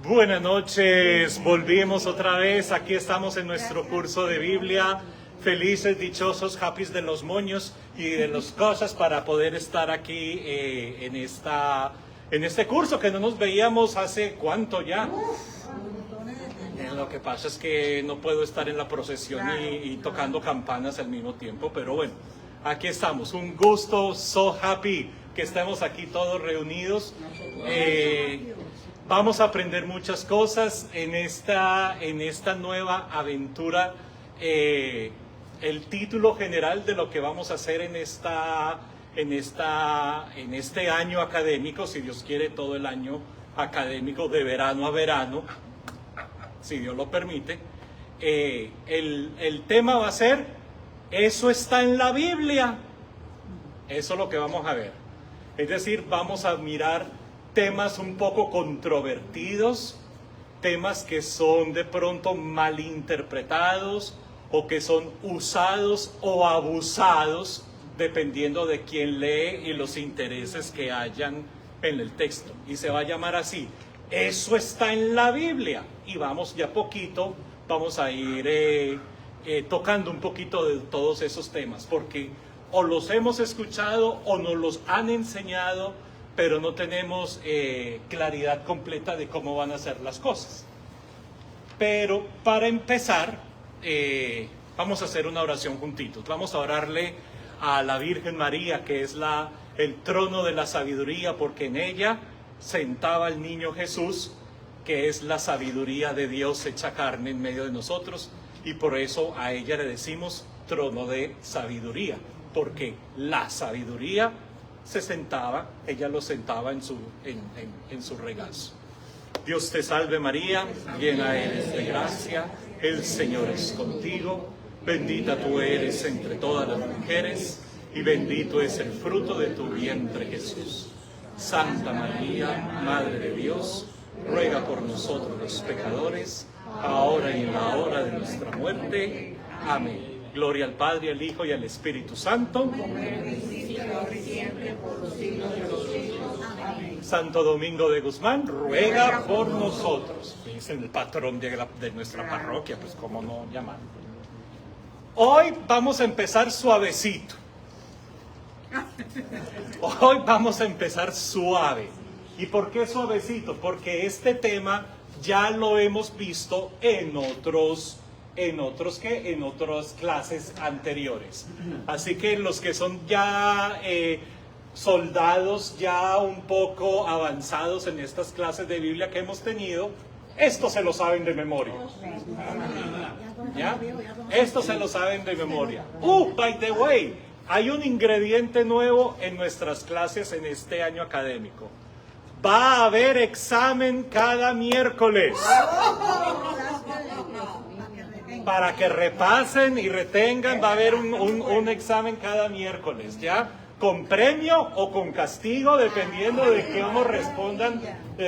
Buenas noches, volvimos otra vez, aquí estamos en nuestro curso de Biblia, felices, dichosos, happy de los moños y de las cosas para poder estar aquí en este curso que no nos veíamos hace ¿cuánto ya? Lo que pasa es que no puedo estar en la procesión y tocando campanas al mismo tiempo, pero bueno, aquí estamos, un gusto, so happy que estemos aquí todos reunidos. Vamos a aprender muchas cosas en esta nueva aventura. El título general de lo que vamos a hacer en este año académico, si Dios quiere, todo el año académico de verano a verano, si Dios lo permite, el tema va a ser, eso está en la Biblia. Eso es lo que vamos a ver. Es decir, vamos a mirar temas un poco controvertidos, temas que son de pronto malinterpretados o que son usados o abusados dependiendo de quién lee y los intereses que hayan en el texto. Y se va a llamar así, eso está en la Biblia. Y vamos ya poquito, vamos a ir tocando un poquito de todos esos temas, porque o los hemos escuchado o nos los han enseñado, pero no tenemos claridad completa de cómo van a ser las cosas. Pero para empezar, vamos a hacer una oración juntitos. Vamos a orarle a la Virgen María, que es el trono de la sabiduría, porque en ella sentaba el niño Jesús, que es la sabiduría de Dios hecha carne en medio de nosotros, y por eso a ella le decimos trono de sabiduría, porque la sabiduría ella lo sentaba en su regazo. Dios te salve María, llena eres de gracia, el Señor es contigo, bendita tú eres entre todas las mujeres, y bendito es el fruto de tu vientre Jesús. Santa María, Madre de Dios, ruega por nosotros los pecadores, ahora y en la hora de nuestra muerte. Amén. Gloria al Padre, al Hijo y al Espíritu Santo. Santo Domingo de Guzmán, ruega por nosotros. Es el patrón de nuestra parroquia, pues cómo no llamar. Hoy vamos a empezar suavecito. Hoy vamos a empezar suave. ¿Y por qué suavecito? Porque este tema ya lo hemos visto en otras clases anteriores. Así que los que son ya soldados ya un poco avanzados en estas clases de Biblia que hemos tenido, esto se lo saben de memoria. ¿Ya? Esto se lo saben de memoria. By the way, hay un ingrediente nuevo en nuestras clases en este año académico. Va a haber examen cada miércoles. Para que repasen y retengan, va a haber un examen cada miércoles, ¿ya? Con premio o con castigo, dependiendo de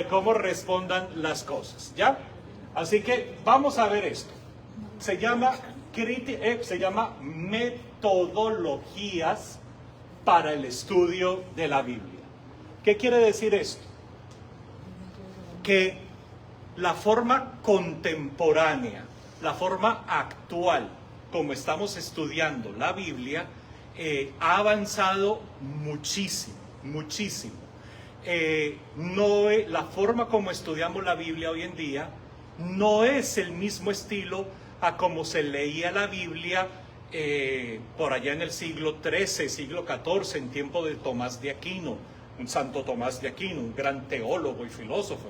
cómo respondan las cosas, ¿ya? Así que vamos a ver esto. Se llama metodologías para el estudio de la Biblia. ¿Qué quiere decir esto? Que la forma contemporánea, la forma actual, como estamos estudiando la Biblia, ha avanzado muchísimo. La forma como estudiamos la Biblia hoy en día no es el mismo estilo a como se leía la Biblia por allá en el siglo XIII, siglo XIV, en tiempo de Tomás de Aquino, un Santo Tomás de Aquino, un gran teólogo y filósofo.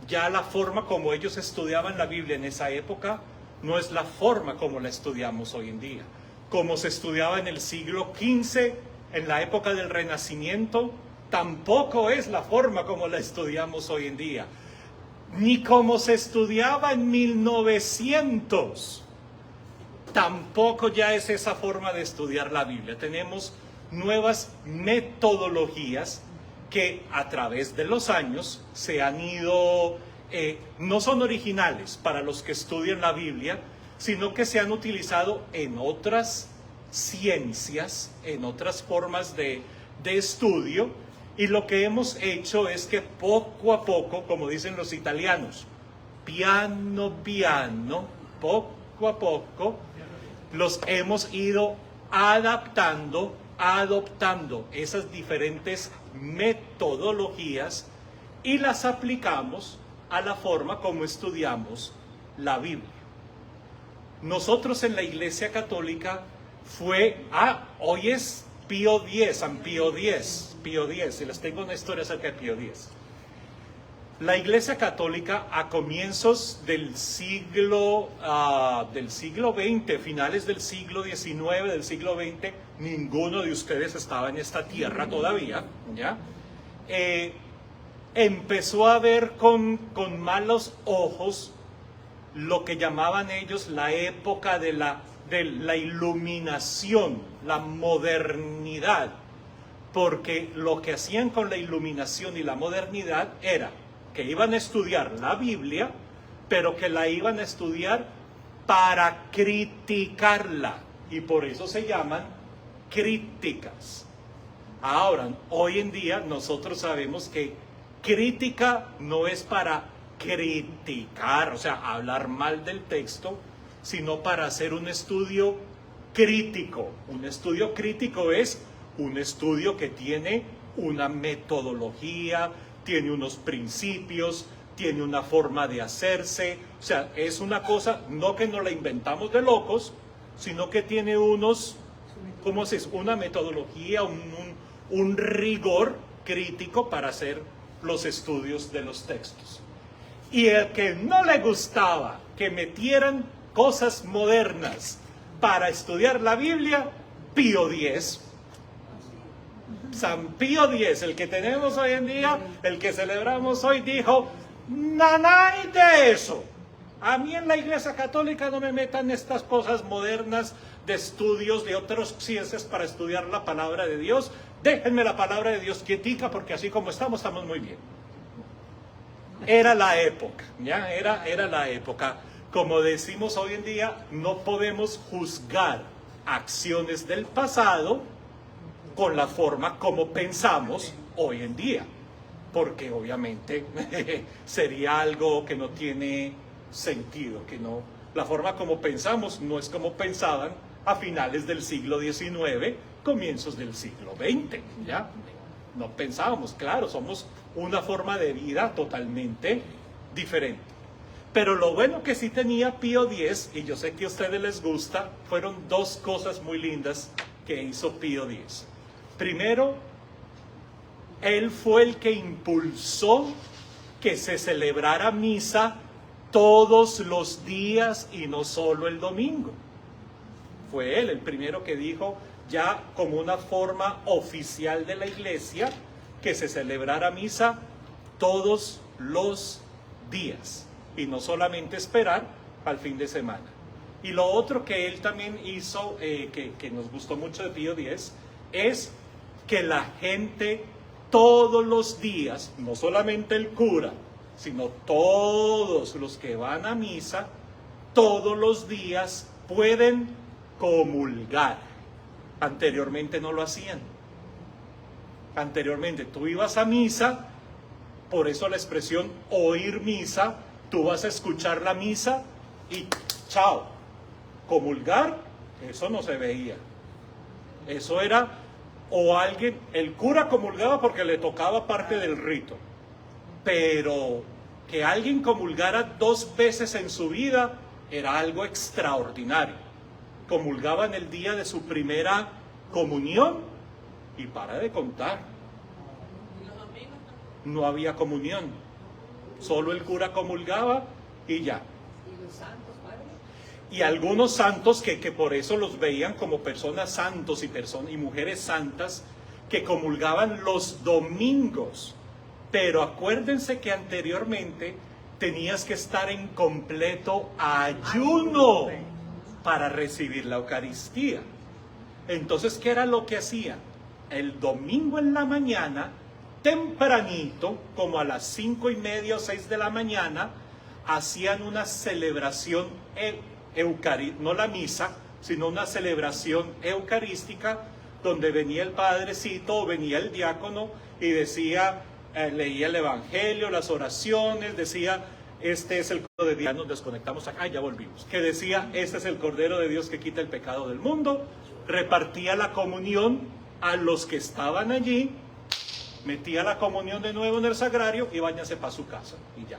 Ya la forma como ellos estudiaban la Biblia en esa época no es la forma como la estudiamos hoy en día. Como se estudiaba en el siglo XV, en la época del Renacimiento, tampoco es la forma como la estudiamos hoy en día. Ni como se estudiaba en 1900, tampoco ya es esa forma de estudiar la Biblia. Tenemos nuevas metodologías que a través de los años se han ido, no son originales para los que estudian la Biblia, sino que se han utilizado en otras ciencias, en otras formas de estudio, Y lo que hemos hecho es que poco a poco, como dicen los italianos, piano piano, poco a poco, los hemos ido adaptando, adoptando esas diferentes metodologías y las aplicamos a la forma como estudiamos la Biblia. Nosotros en la Iglesia Católica hoy es Pío X, San Pío X, y les tengo una historia acerca de Pío X. La Iglesia Católica a comienzos del siglo XX, finales del siglo XIX, del siglo XX, ninguno de ustedes estaba en esta tierra todavía, ¿ya? Empezó a ver con malos ojos lo que llamaban ellos la época de la iluminación, la modernidad, porque lo que hacían con la iluminación y la modernidad era que iban a estudiar la Biblia, pero que la iban a estudiar para criticarla, y por eso se llaman críticas. Ahora, hoy en día nosotros sabemos que crítica no es para criticar, o sea, hablar mal del texto, sino para hacer un estudio crítico. Un estudio crítico es un estudio que tiene una metodología, tiene unos principios, tiene una forma de hacerse. O sea, es una cosa, no que nos la inventamos de locos, sino que tiene ¿cómo se dice? Una metodología, un rigor crítico para hacer los estudios de los textos. Y el que no le gustaba que metieran cosas modernas para estudiar la Biblia, Pío X. San Pío X, el que tenemos hoy en día, el que celebramos hoy, dijo: nada de eso. A mí en la Iglesia Católica no me metan estas cosas modernas de estudios de otras ciencias para estudiar la palabra de Dios. Déjenme la palabra de Dios quietica, porque así como estamos muy bien. Era la época, ¿ya? Era la época. Como decimos hoy en día, no podemos juzgar acciones del pasado con la forma como pensamos hoy en día, porque obviamente sería algo que no tiene sentido, la forma como pensamos no es como pensaban a finales del siglo XIX, comienzos del siglo XX, ¿ya? No pensábamos, claro, somos una forma de vida totalmente diferente. Pero lo bueno que sí tenía Pío X, y yo sé que a ustedes les gusta, fueron dos cosas muy lindas que hizo Pío X. Primero, él fue el que impulsó que se celebrara misa todos los días y no solo el domingo. Fue él el primero que dijo, ya como una forma oficial de la Iglesia, que se celebrara misa todos los días y no solamente esperar al fin de semana. Y lo otro que él también hizo, que nos gustó mucho de Pío X, es que la gente todos los días, no solamente el cura, sino todos los que van a misa, todos los días pueden comulgar. Anteriormente no lo hacían. Anteriormente tú ibas a misa, por eso la expresión oír misa, tú vas a escuchar la misa y chao. Comulgar, eso no se veía. Eso era, el cura comulgaba porque le tocaba parte del rito, pero que alguien comulgara 2 veces en su vida era algo extraordinario. Comulgaba en el día de su primera comunión y para de contar. No había comunión, solo el cura comulgaba y ya. ¿Y los santos, padre? Y algunos santos que por eso los veían como personas santos y mujeres santas que comulgaban los domingos. Pero acuérdense que anteriormente tenías que estar en completo ayuno para recibir la Eucaristía. Entonces, ¿qué era lo que hacían? El domingo en la mañana, tempranito, como a las 5:30 o 6 de la mañana, hacían una celebración eucarística, no la misa, sino una celebración eucarística, donde venía el padrecito o venía el diácono y decía, leía el Evangelio, las oraciones, decía, este es el Cordero de Dios, nos desconectamos acá, ya volvimos, que decía, este es el Cordero de Dios que quita el pecado del mundo, repartía la comunión a los que estaban allí, metía la comunión de nuevo en el sagrario y váyanse para su casa, y ya.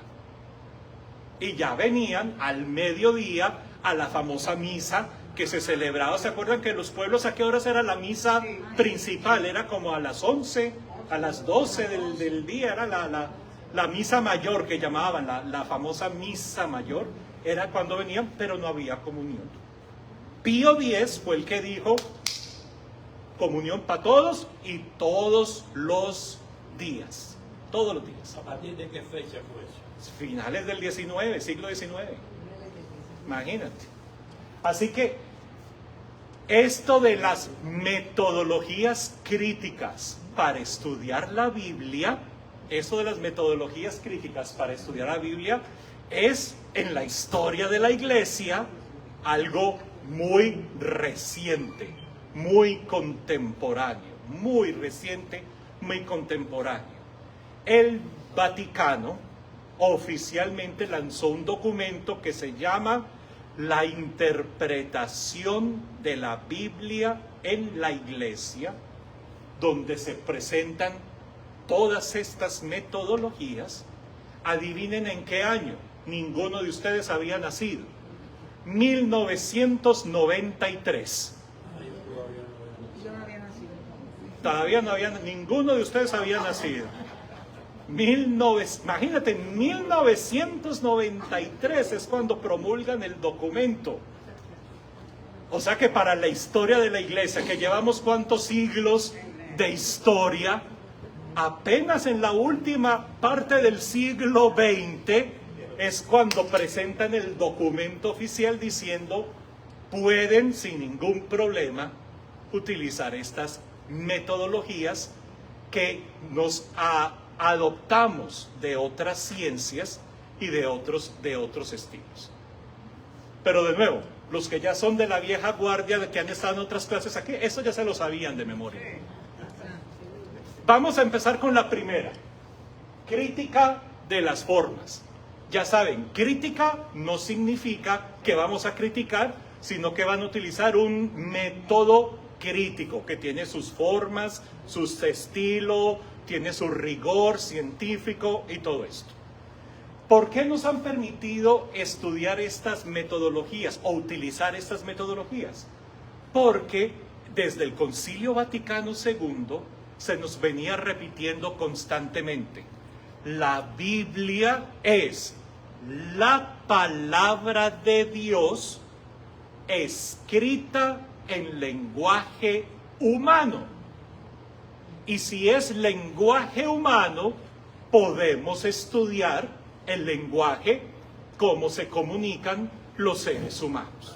Y ya venían al mediodía a la famosa misa que se celebraba. ¿Se acuerdan que en los pueblos a qué horas era la misa principal? Era como a las 11, a las 12 del día, era la misa mayor que llamaban, la famosa misa mayor. Era cuando venían, pero no había comunión. Pío X fue el que dijo, comunión para todos y todos los días. Todos los días. ¿A partir de qué fecha fue eso? Finales del siglo XIX. Imagínate. Así que esto de las metodologías críticas para estudiar la Biblia, es en la historia de la Iglesia algo muy reciente, muy contemporáneo, muy reciente, muy contemporáneo. El Vaticano oficialmente lanzó un documento que se llama La interpretación de la Biblia en la Iglesia, donde se presentan todas estas metodologías. Adivinen en qué año. Ninguno de ustedes había nacido. 1993. Yo no había nacido. Todavía no había, ninguno de ustedes había nacido. Imagínate, en 1993 es cuando promulgan el documento. O sea que para la historia de la Iglesia, que llevamos cuántos siglos de historia, apenas en la última parte del siglo XX es cuando presentan el documento oficial diciendo, pueden sin ningún problema utilizar estas metodologías que nos adoptamos de otras ciencias y de otros estilos. Pero de nuevo, los que ya son de la vieja guardia, de que han estado en otras clases aquí, eso ya se lo sabían de memoria. Vamos a empezar con la primera. Crítica de las formas. Ya saben, crítica no significa que vamos a criticar, sino que van a utilizar un método crítico que tiene sus formas, su estilo, tiene su rigor científico y todo esto. ¿Por qué nos han permitido estudiar estas metodologías o utilizar estas metodologías? Porque desde el Concilio Vaticano II se nos venía repitiendo constantemente: la Biblia es la palabra de Dios escrita en lenguaje humano. Y si es lenguaje humano, podemos estudiar el lenguaje, cómo se comunican los seres humanos.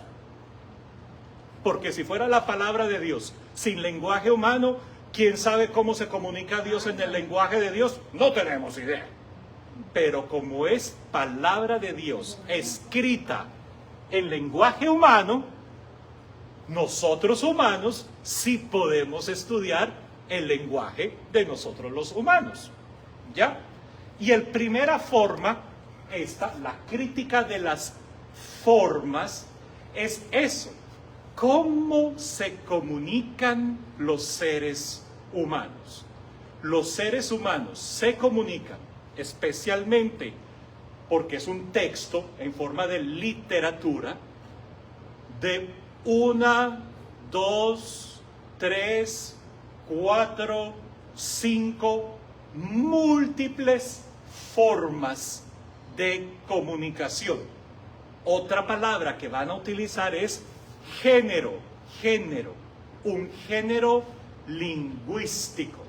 Porque si fuera la palabra de Dios sin lenguaje humano, ¿quién sabe cómo se comunica Dios en el lenguaje de Dios? No tenemos idea. Pero como es palabra de Dios escrita en lenguaje humano, nosotros humanos sí podemos estudiar el lenguaje de nosotros los humanos. ¿Ya? Y la primera forma, la crítica de las formas, es eso. ¿Cómo se comunican los seres humanos? Los seres humanos se comunican especialmente porque es un texto en forma de literatura de 1, 2, 3, 4, 5 múltiples formas de comunicación. Otra palabra que van a utilizar es género, un género lingüístico.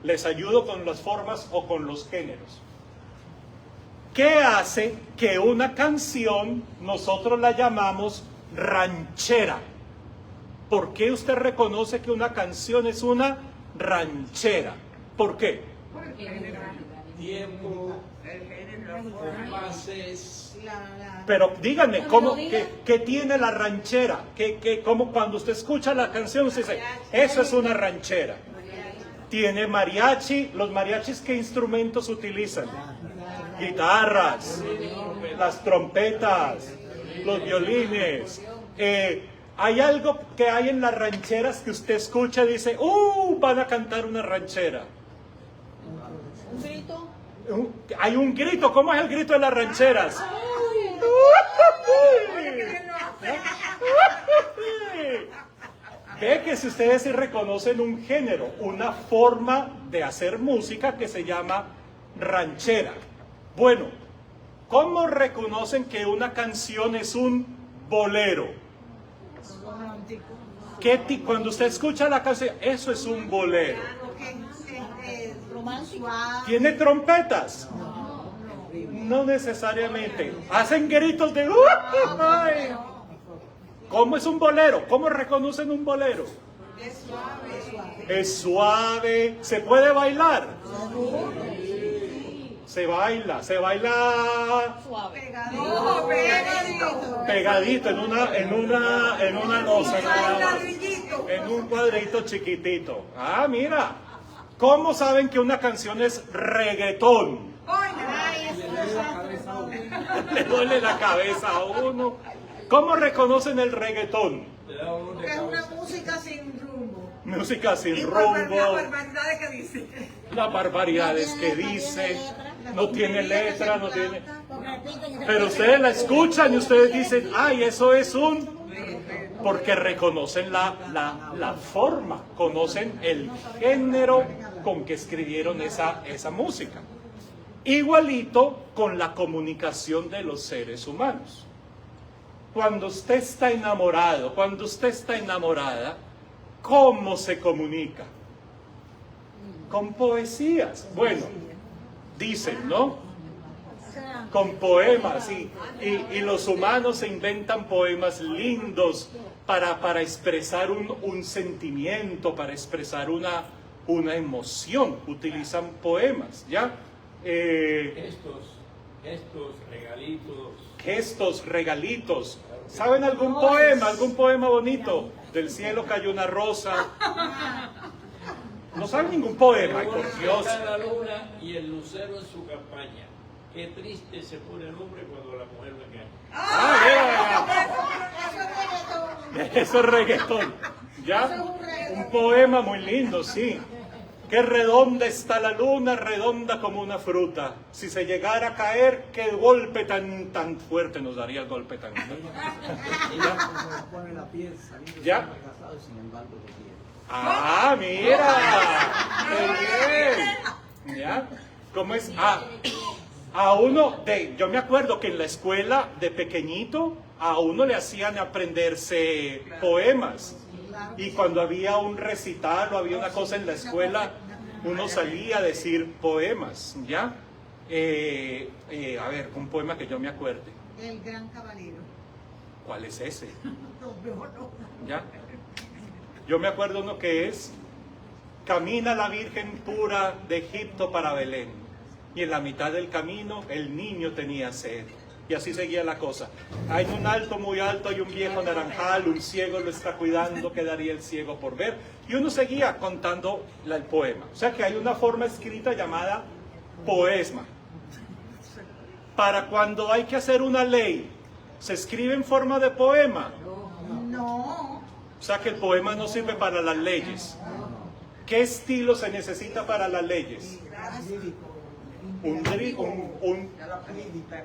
Les ayudo con las formas o con los géneros. ¿Qué hace que una canción nosotros la llamamos ranchera? ¿Por qué usted reconoce que una canción es una ranchera? ¿Por qué? Tiempo, compases. Pero díganme, ¿qué tiene la ranchera? ¿Cómo cuando usted escucha la canción usted dice, eso es una ranchera? tiene mariachi. ¿Los mariachis qué instrumentos utilizan? Guitarras, las trompetas, los violines. Hay algo que hay en las rancheras que usted escucha y dice, van a cantar una ranchera. ¿Un grito? Hay un grito. ¿Cómo es el grito de las rancheras? Ve que si ustedes sí reconocen un género, una forma de hacer música que se llama ranchera. Bueno, ¿cómo reconocen que una canción es un bolero? Cuando usted escucha la canción, eso es un bolero. Romántico. ¿Tiene trompetas? No necesariamente. Hacen gritos de... ¿Cómo es un bolero? ¿Cómo reconocen un bolero? Es suave. Es suave. ¿Se puede bailar? Se baila. Suave. Pegadito. Pegadito en una losa, en un cuadrito chiquitito. Ah, mira. ¿Cómo saben que una canción es reggaetón? Le duele la cabeza a uno. ¿Cómo reconocen el reggaetón? Es una música sin rumbo. Música sin Y rumbo. las barbaridades que dice. Las barbaridades que dice. No tiene letra, no tiene... Pero ustedes la escuchan y ustedes dicen, ay, eso es un... Porque reconocen la forma, conocen el género con que escribieron esa música. Igualito con la comunicación de los seres humanos. Cuando usted está enamorado, cuando usted está enamorada, ¿cómo se comunica? Con poesías. Bueno, dicen, ¿no? Con poemas, y los humanos se inventan poemas lindos para expresar un sentimiento, para expresar una emoción. Utilizan poemas, ¿ya? Gestos, regalitos. ¿Saben algún poema bonito? Del cielo cayó una rosa. No saben ningún poema, ay, por Dios. La luna y el lucero en su campaña. Qué triste se pone el hombre cuando la mujer lo engaña. Eso es reggaetón. ¿Ya? Un poema muy lindo, sí. Qué redonda está la luna, redonda como una fruta. Si se llegara a caer, qué golpe tan fuerte nos daría el golpe tan fuerte. ¿Ya? Ah, mira. Qué bien. ¿Ya? ¿Cómo es? Yo me acuerdo que en la escuela de pequeñito a uno le hacían aprenderse poemas. Y cuando había un recital o había una cosa en la escuela, uno salía a decir poemas, ¿ya? A ver, un poema que yo me acuerde. El gran caballero. ¿Cuál es ese? No. ¿Ya? Yo me acuerdo uno que es: camina la Virgen pura de Egipto para Belén, y en la mitad del camino el niño tenía sed. Y así seguía la cosa. Hay un alto muy alto, hay un viejo naranjal, un ciego lo está cuidando, quedaría el ciego por ver. Y uno seguía contando el poema. O sea que hay una forma escrita llamada poesma. Para cuando hay que hacer una ley, ¿se escribe en forma de poema? No. O sea que el poema no sirve para las leyes. ¿Qué estilo se necesita para las leyes? Un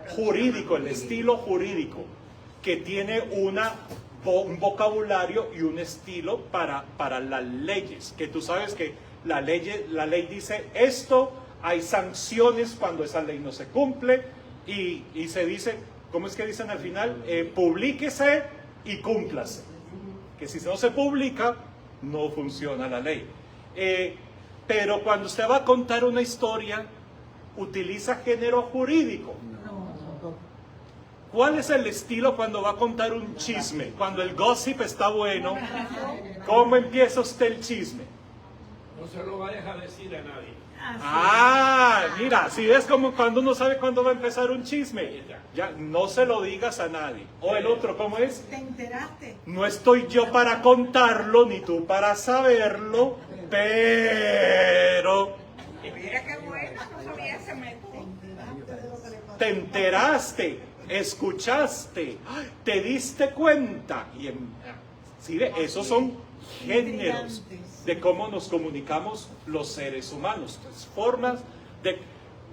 jurídico, el estilo jurídico, que tiene un vocabulario y un estilo para las leyes. Que tú sabes que la ley dice esto, hay sanciones cuando esa ley no se cumple, y se dice, ¿cómo es que dicen al final? Publíquese y cúmplase. Que si no se publica, no funciona la ley. Pero cuando usted va a contar una historia, utiliza género jurídico. ¿Cuál es el estilo cuando va a contar un chisme? Cuando el gossip está bueno, ¿cómo empieza usted el chisme? No se lo vayas a decir a nadie. Mira, si ves como cuando uno sabe cuándo va a empezar un chisme, ya no se lo digas a nadie. O el otro, ¿cómo es? ¿Te enteraste? No estoy yo para contarlo, ni tú para saberlo, Pero Mira qué bueno, no sabía ese método. te enteraste, escuchaste, te diste cuenta. ¿Sí ve? Esos son géneros de cómo nos comunicamos los seres humanos. Entonces, formas de...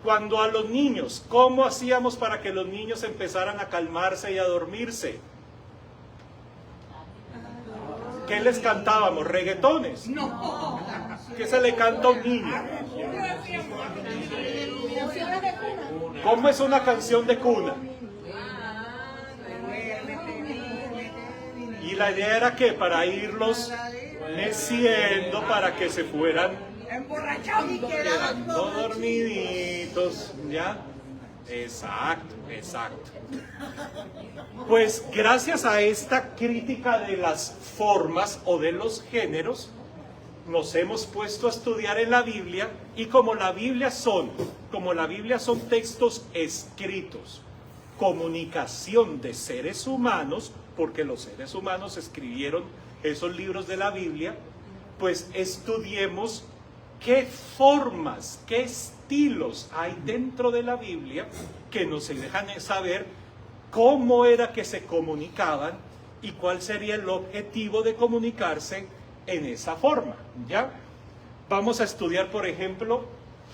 Cuando a los niños, ¿cómo hacíamos para que los niños empezaran a calmarse y a dormirse? ¿Qué les cantábamos? ¿Reggaetones? No. ¿Qué se le canta a un niño? ¿Cómo es una canción de cuna? Y la idea era que para irlos meciendo, para que se fueran quedando dormiditos, ¿ya? Exacto, exacto. Pues gracias a esta crítica de las formas o de los géneros, nos hemos puesto a estudiar en la Biblia, y como la Biblia son textos escritos, comunicación de seres humanos, porque los seres humanos escribieron esos libros de la Biblia, pues estudiemos qué formas, qué estilos hay dentro de la Biblia que nos dejan saber cómo era que se comunicaban y cuál sería el objetivo de comunicarse en esa forma, ¿ya? Vamos a estudiar, por ejemplo,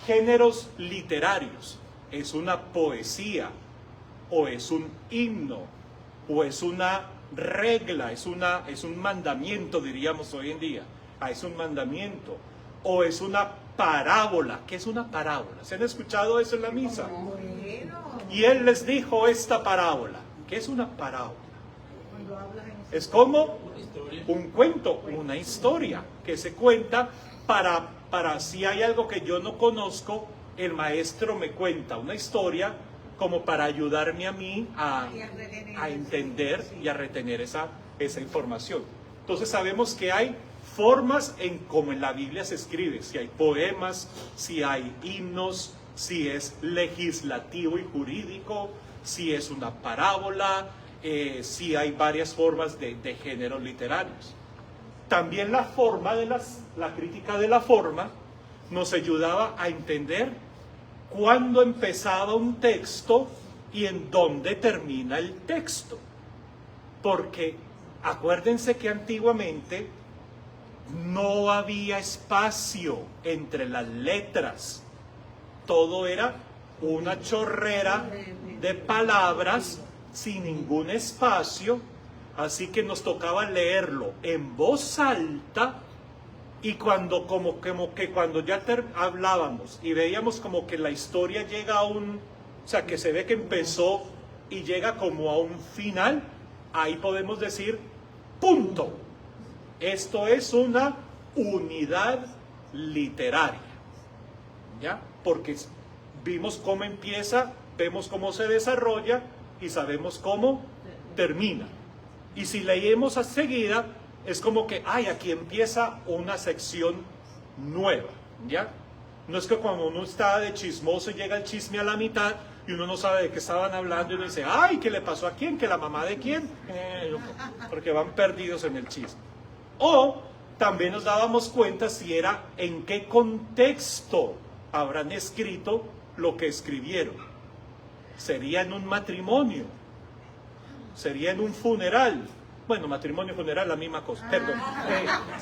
géneros literarios. ¿Es una poesía? ¿O es un himno? ¿O es una regla? ¿Es un mandamiento, diríamos hoy en día? ¿Es un mandamiento? ¿O es una parábola? ¿Qué es una parábola? ¿Se han escuchado eso en la misa? Y él les dijo esta parábola. ¿Qué es una parábola? Es como un cuento, una historia que se cuenta para si hay algo que yo no conozco, el maestro me cuenta una historia como para ayudarme a mí a entender y a retener esa información. Entonces sabemos que hay formas como en la Biblia se escribe, si hay poemas, si hay himnos, si es legislativo y jurídico, si es una parábola, si hay varias formas de géneros literarios. También la crítica de la forma nos ayudaba a entender cuándo empezaba un texto y en dónde termina el texto. Porque acuérdense que antiguamente no había espacio entre las letras. Todo era una chorrera de palabras sin ningún espacio, así que nos tocaba leerlo en voz alta, y cuando cuando ya hablábamos y veíamos como que la historia llega o sea, que se ve que empezó y llega como a un final, ahí podemos decir punto. Esto es una unidad literaria, ¿ya? Porque vimos cómo empieza, vemos cómo se desarrolla y sabemos cómo termina. Y si leemos a seguida, es como que, aquí empieza una sección nueva, ¿ya? No es que cuando uno está de chismoso y llega el chisme a la mitad y uno no sabe de qué estaban hablando y uno dice, ¿qué le pasó a quién? ¿Que la mamá de quién? Porque van perdidos en el chisme. O también nos dábamos cuenta si era en qué contexto habrán escrito lo que escribieron. ¿Sería en un matrimonio? ¿Sería en un funeral? Bueno, matrimonio y funeral, la misma cosa, perdón.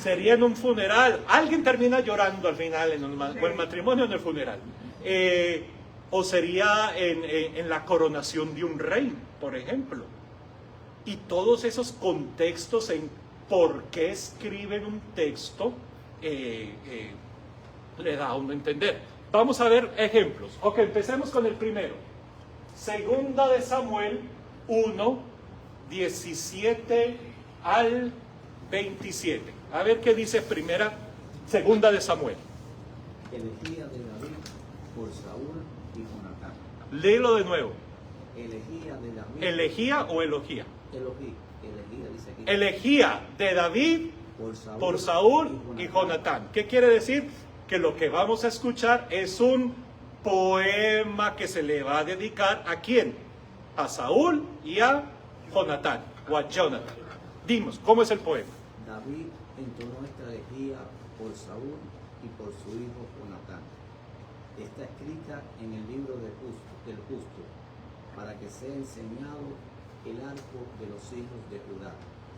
Sería en un funeral. Alguien termina llorando al final en el matrimonio o en el funeral. O sería en la coronación de un rey, por ejemplo. Y todos esos contextos en por qué escriben un texto le da a uno a entender. Vamos a ver ejemplos. Ok, empecemos con el primero. Segunda de Samuel 1, 17 al 27. A ver qué dice segunda de Samuel. Elegía de David por Saúl y Jonatán. Léelo de nuevo. Elegía de David. ¿Elegía o elogía? Elegía, dice aquí. Elegía de David por Saúl y Jonatán. ¿Qué quiere decir? Que lo que vamos a escuchar es un poema que se le va a dedicar ¿a quién? A Saúl y a Jonatán, o a Jonathan. Dimos, ¿cómo es el poema? David entonó esta elegía por Saúl y por su hijo Jonatán. Está escrita en el libro del justo, para que sea enseñado el arco de los hijos de Judá.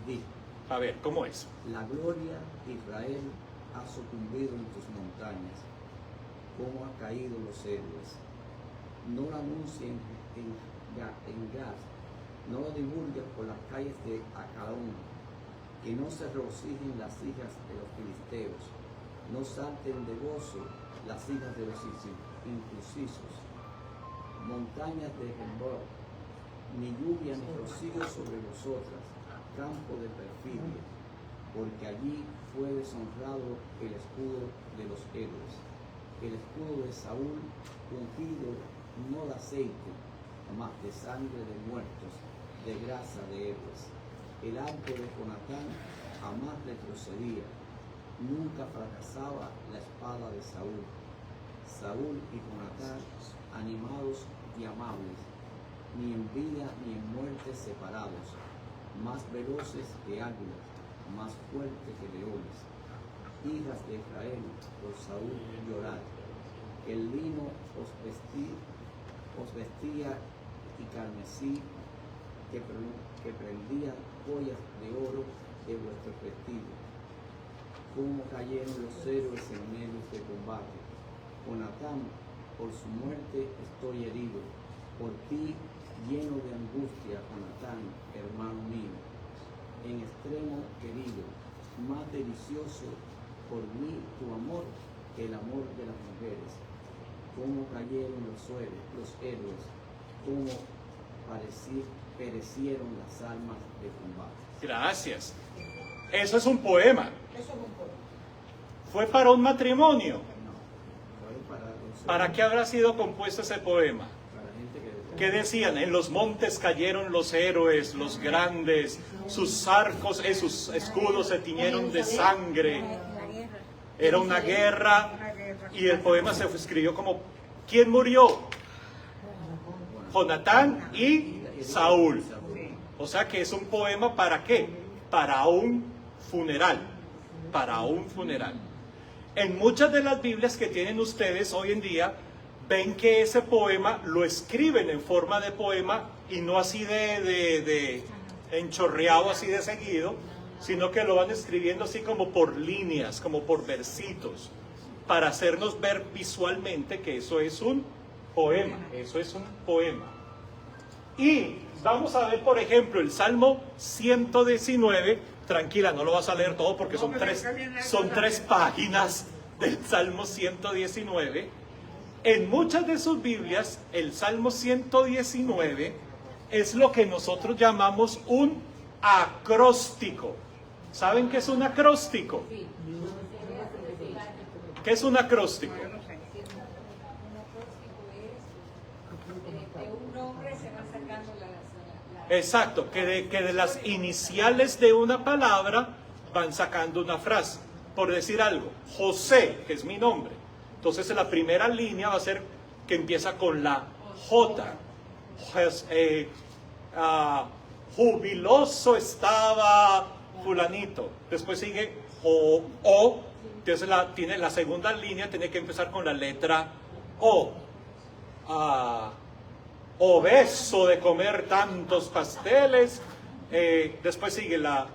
Dijo: A ver, ¿cómo es? la gloria de Israel ha sucumbido en tus montañas, como han caído los héroes. No lo anuncien en Gaz, no lo divulguen por las calles de Acaón, que no se regocijen las hijas de los filisteos, no salten de gozo las hijas de los inclusisos. Montañas de Herbor, ni lluvia ni rocío sobre vosotras, campo de perfidia, porque allí fue deshonrado el escudo de los héroes. El escudo de Saúl, ungido no de aceite, mas de sangre de muertos, de grasa de héroes. El arco de Jonatán jamás retrocedía, nunca fracasaba la espada de Saúl. Saúl y Jonatán, animados y amables, ni en vida ni en muerte separados, más veloces que águilas, más fuertes que leones. Hijas de Israel, por Saúl llorad. El lino os vestía y carmesí, que prendía joyas de oro de vuestros vestidos. Cómo cayeron los héroes en medios de combate. Jonatán, por su muerte estoy herido. Por ti, lleno de angustia, Jonatán, hermano mío. En extremo querido, más delicioso por mí tu amor que el amor de las mujeres. Cómo cayeron los héroes, cómo perecieron las armas de combate. Gracias. Eso es un poema. Fue para un matrimonio. No, fue para los ¿Para qué habrá sido compuesto ese poema? para gente ¿Qué decían? En los montes cayeron los héroes, los grandes, sus arcos, sus escudos se tiñeron de sangre. Era una guerra y el poema se escribió como ¿quién murió? Jonatán y Saúl. O sea que es un poema ¿para qué? Para un funeral. Para un funeral. En muchas de las Biblias que tienen ustedes hoy en día, ven que ese poema lo escriben en forma de poema y no así de enchorreado, así de seguido, sino que lo van escribiendo así como por líneas, como por versitos, para hacernos ver visualmente que eso es un poema, eso es un poema. Y vamos a ver, por ejemplo, el Salmo 119, tranquila, no lo vas a leer todo porque son tres páginas del Salmo 119. En muchas de sus Biblias, el Salmo 119 es lo que nosotros llamamos un acróstico. ¿Saben qué es un acróstico? ¿Qué es un acróstico? Yo no sé. De un nombre se van sacando las... Exacto, que de las iniciales de una palabra van sacando una frase. Por decir algo, José, que es mi nombre. Entonces la primera línea va a ser que empieza con la J. Jubiloso estaba fulanito. Después sigue O. Entonces la segunda línea tiene que empezar con la letra O. Obeso de comer tantos pasteles. Después sigue la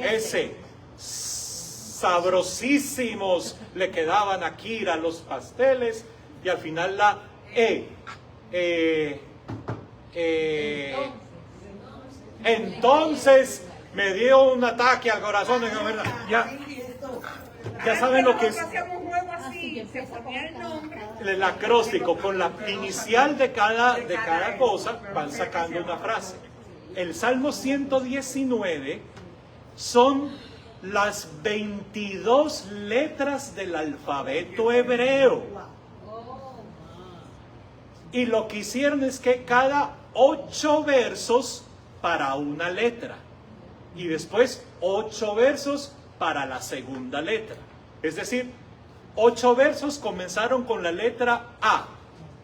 S. Sabrosísimos le quedaban a Kira los pasteles. Y al final la Entonces me dio un ataque al corazón. Ya saben lo que es Hacíamos un juego así, se ponía el nombre. el acróstico. Con la inicial de cada cosa van sacando una frase. El Salmo 119 son las 22 letras del alfabeto hebreo. Y lo que hicieron es que cada 8 versos para una letra. Y después 8 versos para la segunda letra. Es decir, 8 versos comenzaron con la letra A.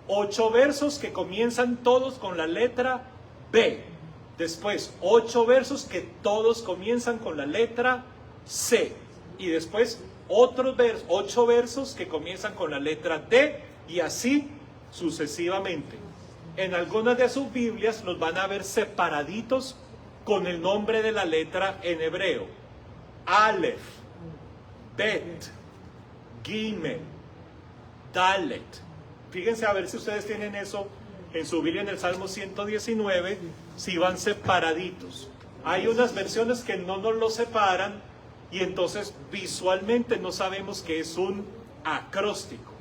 8 versos que comienzan todos con la letra B. Después 8 versos que todos comienzan con la letra C. Y después otros 8 versos que comienzan con la letra D y así sucesivamente. En algunas de sus Biblias los van a ver separaditos con el nombre de la letra en hebreo. Aleph, Bet, Gimel, Dalet. Fíjense a ver si ustedes tienen eso en su Biblia en el Salmo 119, si van separaditos. Hay unas versiones que no nos lo separan y entonces visualmente no sabemos que es un acróstico.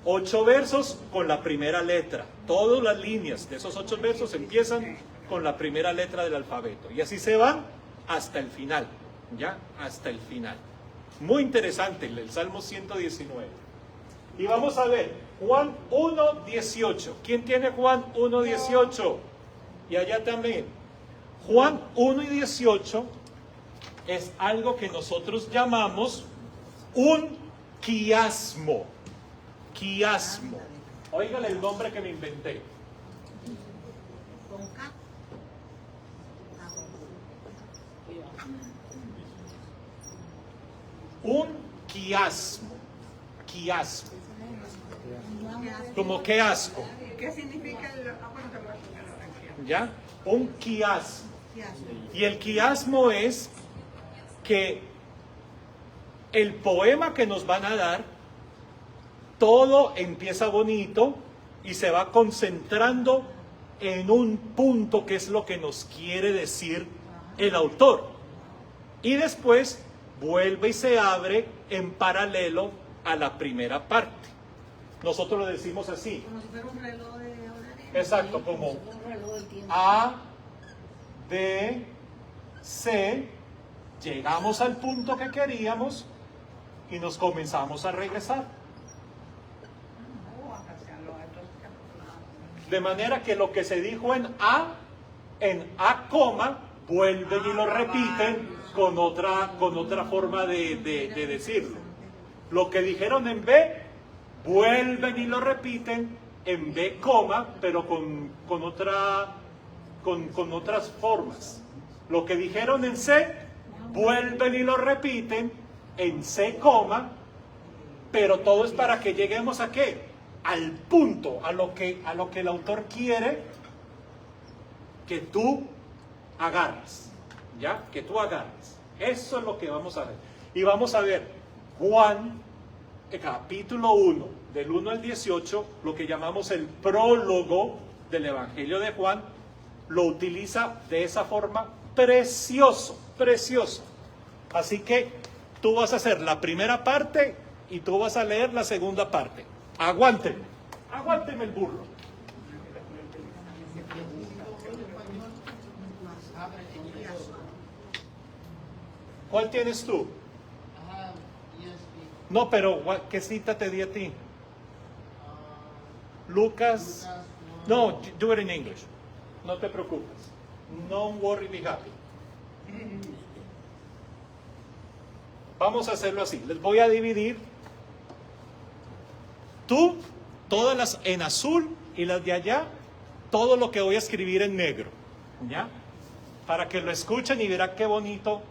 8 versos con la primera letra. Todas las líneas de esos 8 versos empiezan con la primera letra del alfabeto. Y así se van hasta el final. ¿Ya? Hasta el final. Muy interesante el Salmo 119. Y vamos a ver, Juan 1:18. ¿Quién tiene Juan 1:18? Y allá también. Juan 1:18 es algo que nosotros llamamos un quiasmo. Quiasmo. Óigale el nombre que me inventé. Un quiasmo. Quiasmo. Como qué asco. ¿Qué significa el bueno, ¿Ya? Un quiasmo. Y el quiasmo es que el poema que nos van a dar, todo empieza bonito y se va concentrando en un punto que es lo que nos quiere decir el autor. Y después vuelve y se abre en paralelo a la primera parte. Nosotros lo decimos así. Como si fuera un reloj de horario. Exacto, como A, B, C, llegamos al punto que queríamos y nos comenzamos a regresar. De manera que lo que se dijo en A coma, vuelven y lo repiten con otra forma de decirlo. Lo que dijeron en B, vuelven y lo repiten en B coma, pero con otras formas. Lo que dijeron en C, vuelven y lo repiten en C coma, pero todo es para que lleguemos a ¿qué? Al punto, a lo que el autor quiere que tú agarres, ¿ya? Que tú agarres. Eso es lo que vamos a ver. Y vamos a ver Juan, capítulo 1, del 1 al 18, lo que llamamos el prólogo del Evangelio de Juan, lo utiliza de esa forma precioso, precioso. Así que tú vas a hacer la primera parte y tú vas a leer la segunda parte. Aguánteme, aguánteme el burro. ¿Cuál tienes tú? No, pero ¿qué cita te di a ti? Lucas. No, do it in English. No te preocupes. No worry, be happy. Vamos a hacerlo así. Les voy a dividir. Tú, todas las en azul y las de allá, todo lo que voy a escribir en negro. ¿Ya? Para que lo escuchen y verán qué bonito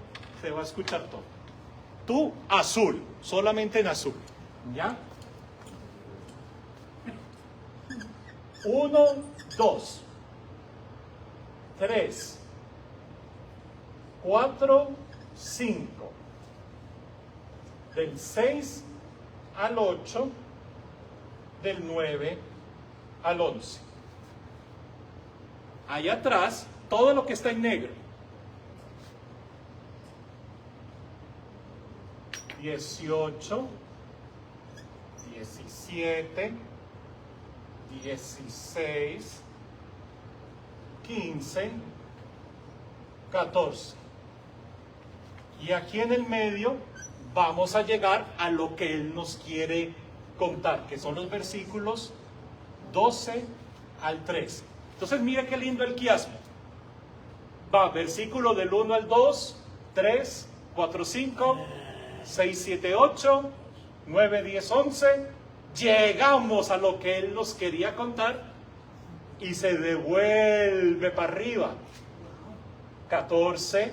se va a escuchar todo. Tú, azul, solamente en azul. ¿Ya? 1, 2, 3, 4, 5. Del 6 al 8, del 9 al 11. Allá atrás, todo lo que está en negro. 18, 17, 16, 15, 14. Y aquí en el medio vamos a llegar a lo que él nos quiere contar, que son los versículos 12 al 13. Entonces mire qué lindo el quiasmo. Va, versículo del 1 al 2, 3, 4, 5, 6, 7, 8, 9, 10, 11. Llegamos a lo que él nos quería contar y se devuelve para arriba. 14,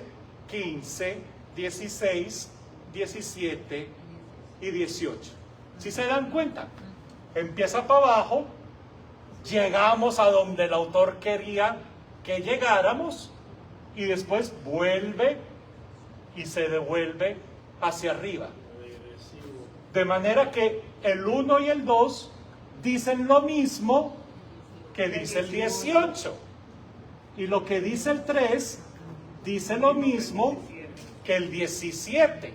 15, 16, 17, y 18. ¿Sí se dan cuenta? Empieza para abajo, llegamos a donde el autor quería que llegáramos y después vuelve y se devuelve hacia arriba. De manera que el 1 y el 2 dicen lo mismo que dice el 18. Y lo que dice el 3 dice lo mismo que el 17.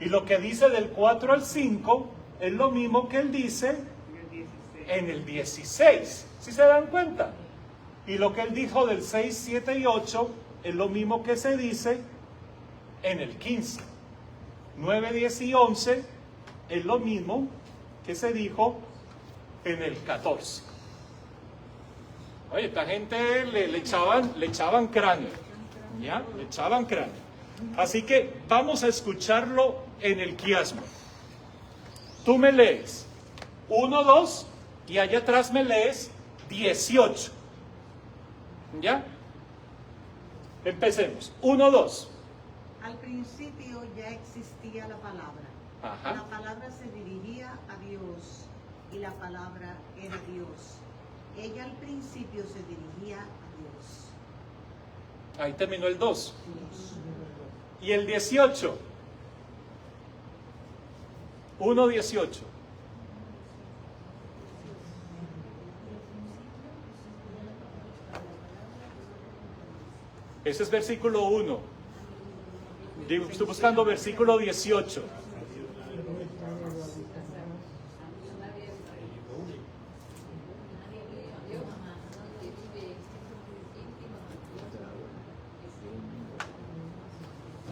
Y lo que dice del 4 al 5 es lo mismo que él dice en el 16. ¿Sí se dan cuenta? Y lo que él dijo del 6, 7 y 8 es lo mismo que se dice en el 15. 9, 10 y 11 es lo mismo que se dijo en el 14. Oye, esta gente le echaban cráneo. ¿Ya? Le echaban cráneo. Así que vamos a escucharlo en el quiasmo. Tú me lees 1, 2 y allá atrás me lees 18. ¿Ya? Empecemos. 1, 2. Al principio ya existía la palabra. Ajá. La palabra se dirigía a Dios y la palabra era Dios. Ella al principio se dirigía a Dios. Ahí terminó el 2. Y el 18. 1, 18. Ese es versículo 1. Estoy buscando versículo 18.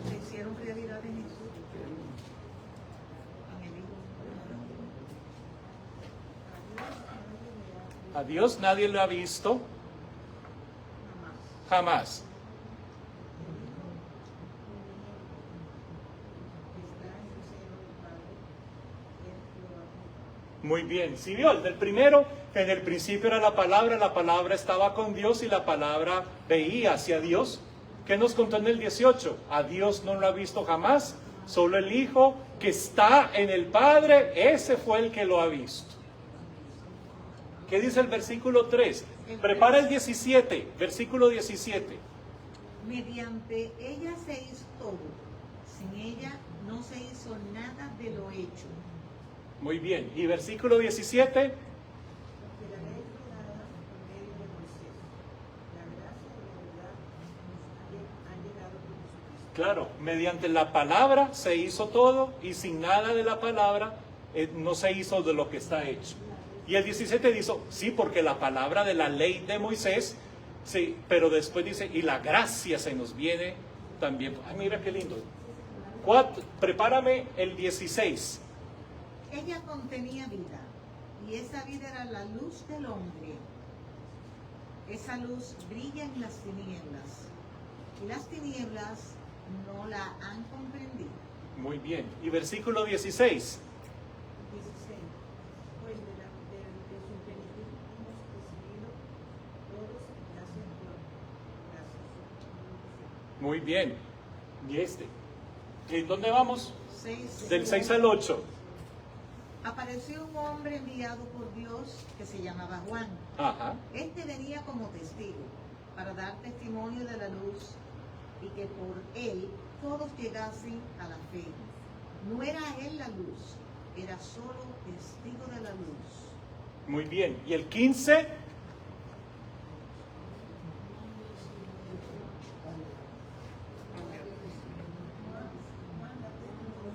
Se hicieron realidad en Jesús. En el Hijo. A Dios nadie lo ha visto jamás. Muy bien, ¿sí vio? El del primero, en el principio era la palabra estaba con Dios y la palabra veía hacia Dios. ¿Qué nos contó en el 18? A Dios no lo ha visto jamás, solo el Hijo que está en el Padre, ese fue el que lo ha visto. ¿Qué dice el versículo 3? Prepara el 17, versículo 17. Mediante ella se hizo todo. Sin ella no se hizo nada de lo hecho. Muy bien, y versículo 17. Porque la ley fue dada por medio de Moisés. La gracia y la verdad han llegado por Jesucristo. Claro, mediante la palabra se hizo todo y sin nada de la palabra no se hizo de lo que está hecho. Y el 17 dice, sí, porque la palabra de la ley de Moisés, sí, pero después dice, y la gracia se nos viene también. Ay, mira qué lindo. Prepárame el 16. Ella contenía vida, y esa vida era la luz del hombre. Esa luz brilla en las tinieblas, y las tinieblas no la han comprendido. Muy bien. Y versículo 16. 16. Pues de su plenitud hemos recibido todos gracias por gracias. Muy bien. Y este. ¿Y dónde vamos? 6. Del 6 al 8. Apareció un hombre enviado por Dios que se llamaba Juan. Ajá. Este venía como testigo para dar testimonio de la luz y que por él todos llegasen a la fe. No era él la luz, era solo testigo de la luz. Muy bien. ¿Y el 15?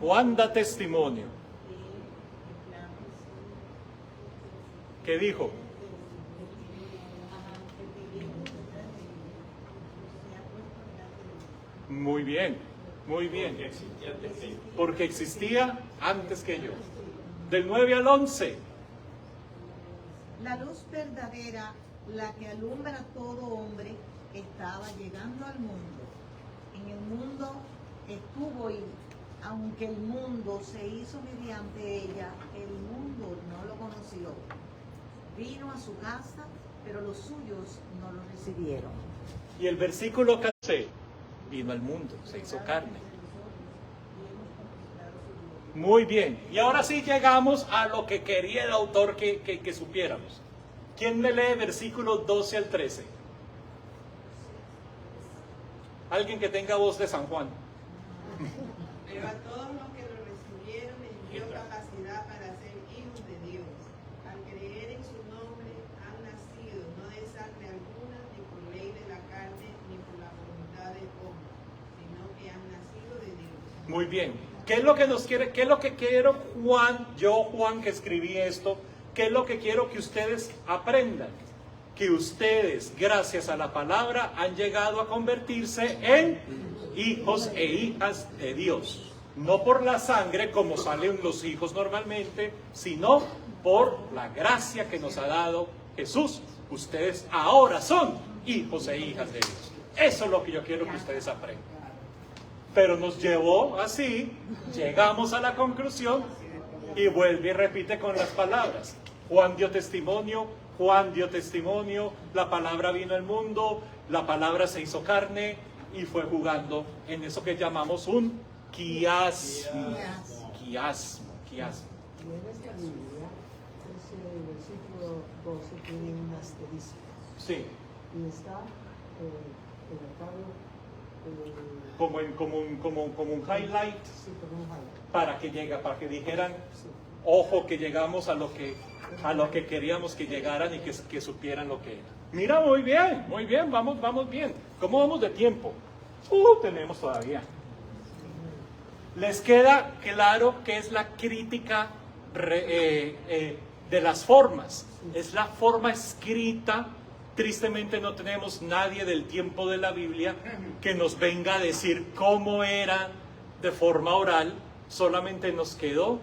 Juan da testimonio. ¿Qué dijo? Muy bien, muy bien. Porque existía antes que yo. Del 9 al 11. La luz verdadera, la que alumbra a todo hombre, estaba llegando al mundo. En el mundo estuvo y aunque el mundo se hizo mediante ella, el mundo no lo conoció. Vino a su casa, pero los suyos no lo recibieron. Y el versículo 14. Vino al mundo, se hizo carne. Muy bien. Y ahora sí llegamos a lo que quería el autor que supiéramos. ¿Quién me lee versículos 12 al 13? Alguien que tenga voz de San Juan. Pero a todos los que lo recibieron les dio capacidad para ser hijos de Dios. Al creer en su nombre han nacido no de sangre alguna, ni por ley de la carne, ni por la voluntad del hombre, sino que han nacido de Dios. Muy bien. ¿Qué es lo que nos quiere? ¿Qué es lo que quiero, Juan? Yo, Juan, que escribí esto. ¿Qué es lo que quiero que ustedes aprendan? Que ustedes, gracias a la palabra, han llegado a convertirse en hijos e hijas de Dios. No por la sangre, como salen los hijos normalmente, sino por la gracia que nos ha dado Jesús. Ustedes ahora son hijos e hijas de Dios. Eso es lo que yo quiero que ustedes aprendan. Pero nos llevó así, llegamos a la conclusión y vuelve y repite con las palabras. Juan dio testimonio, la palabra vino al mundo, la palabra se hizo carne y fue jugando en eso que llamamos un quiasmo. Quiasmo. Y en esta Biblia, ese versículo 12 tiene un asterisco. Sí, Y está colocado como un highlight sí, como un highlight. para que dijeran, Sí. ojo, que llegamos a lo que queríamos que llegaran y que supieran lo que era. Mira, muy bien, vamos bien. ¿Cómo vamos de tiempo? Tenemos todavía. ¿Les queda claro qué es la crítica de las formas? Es la forma escrita. Tristemente no tenemos nadie del tiempo de la Biblia que nos venga a decir cómo era de forma oral. Solamente nos quedó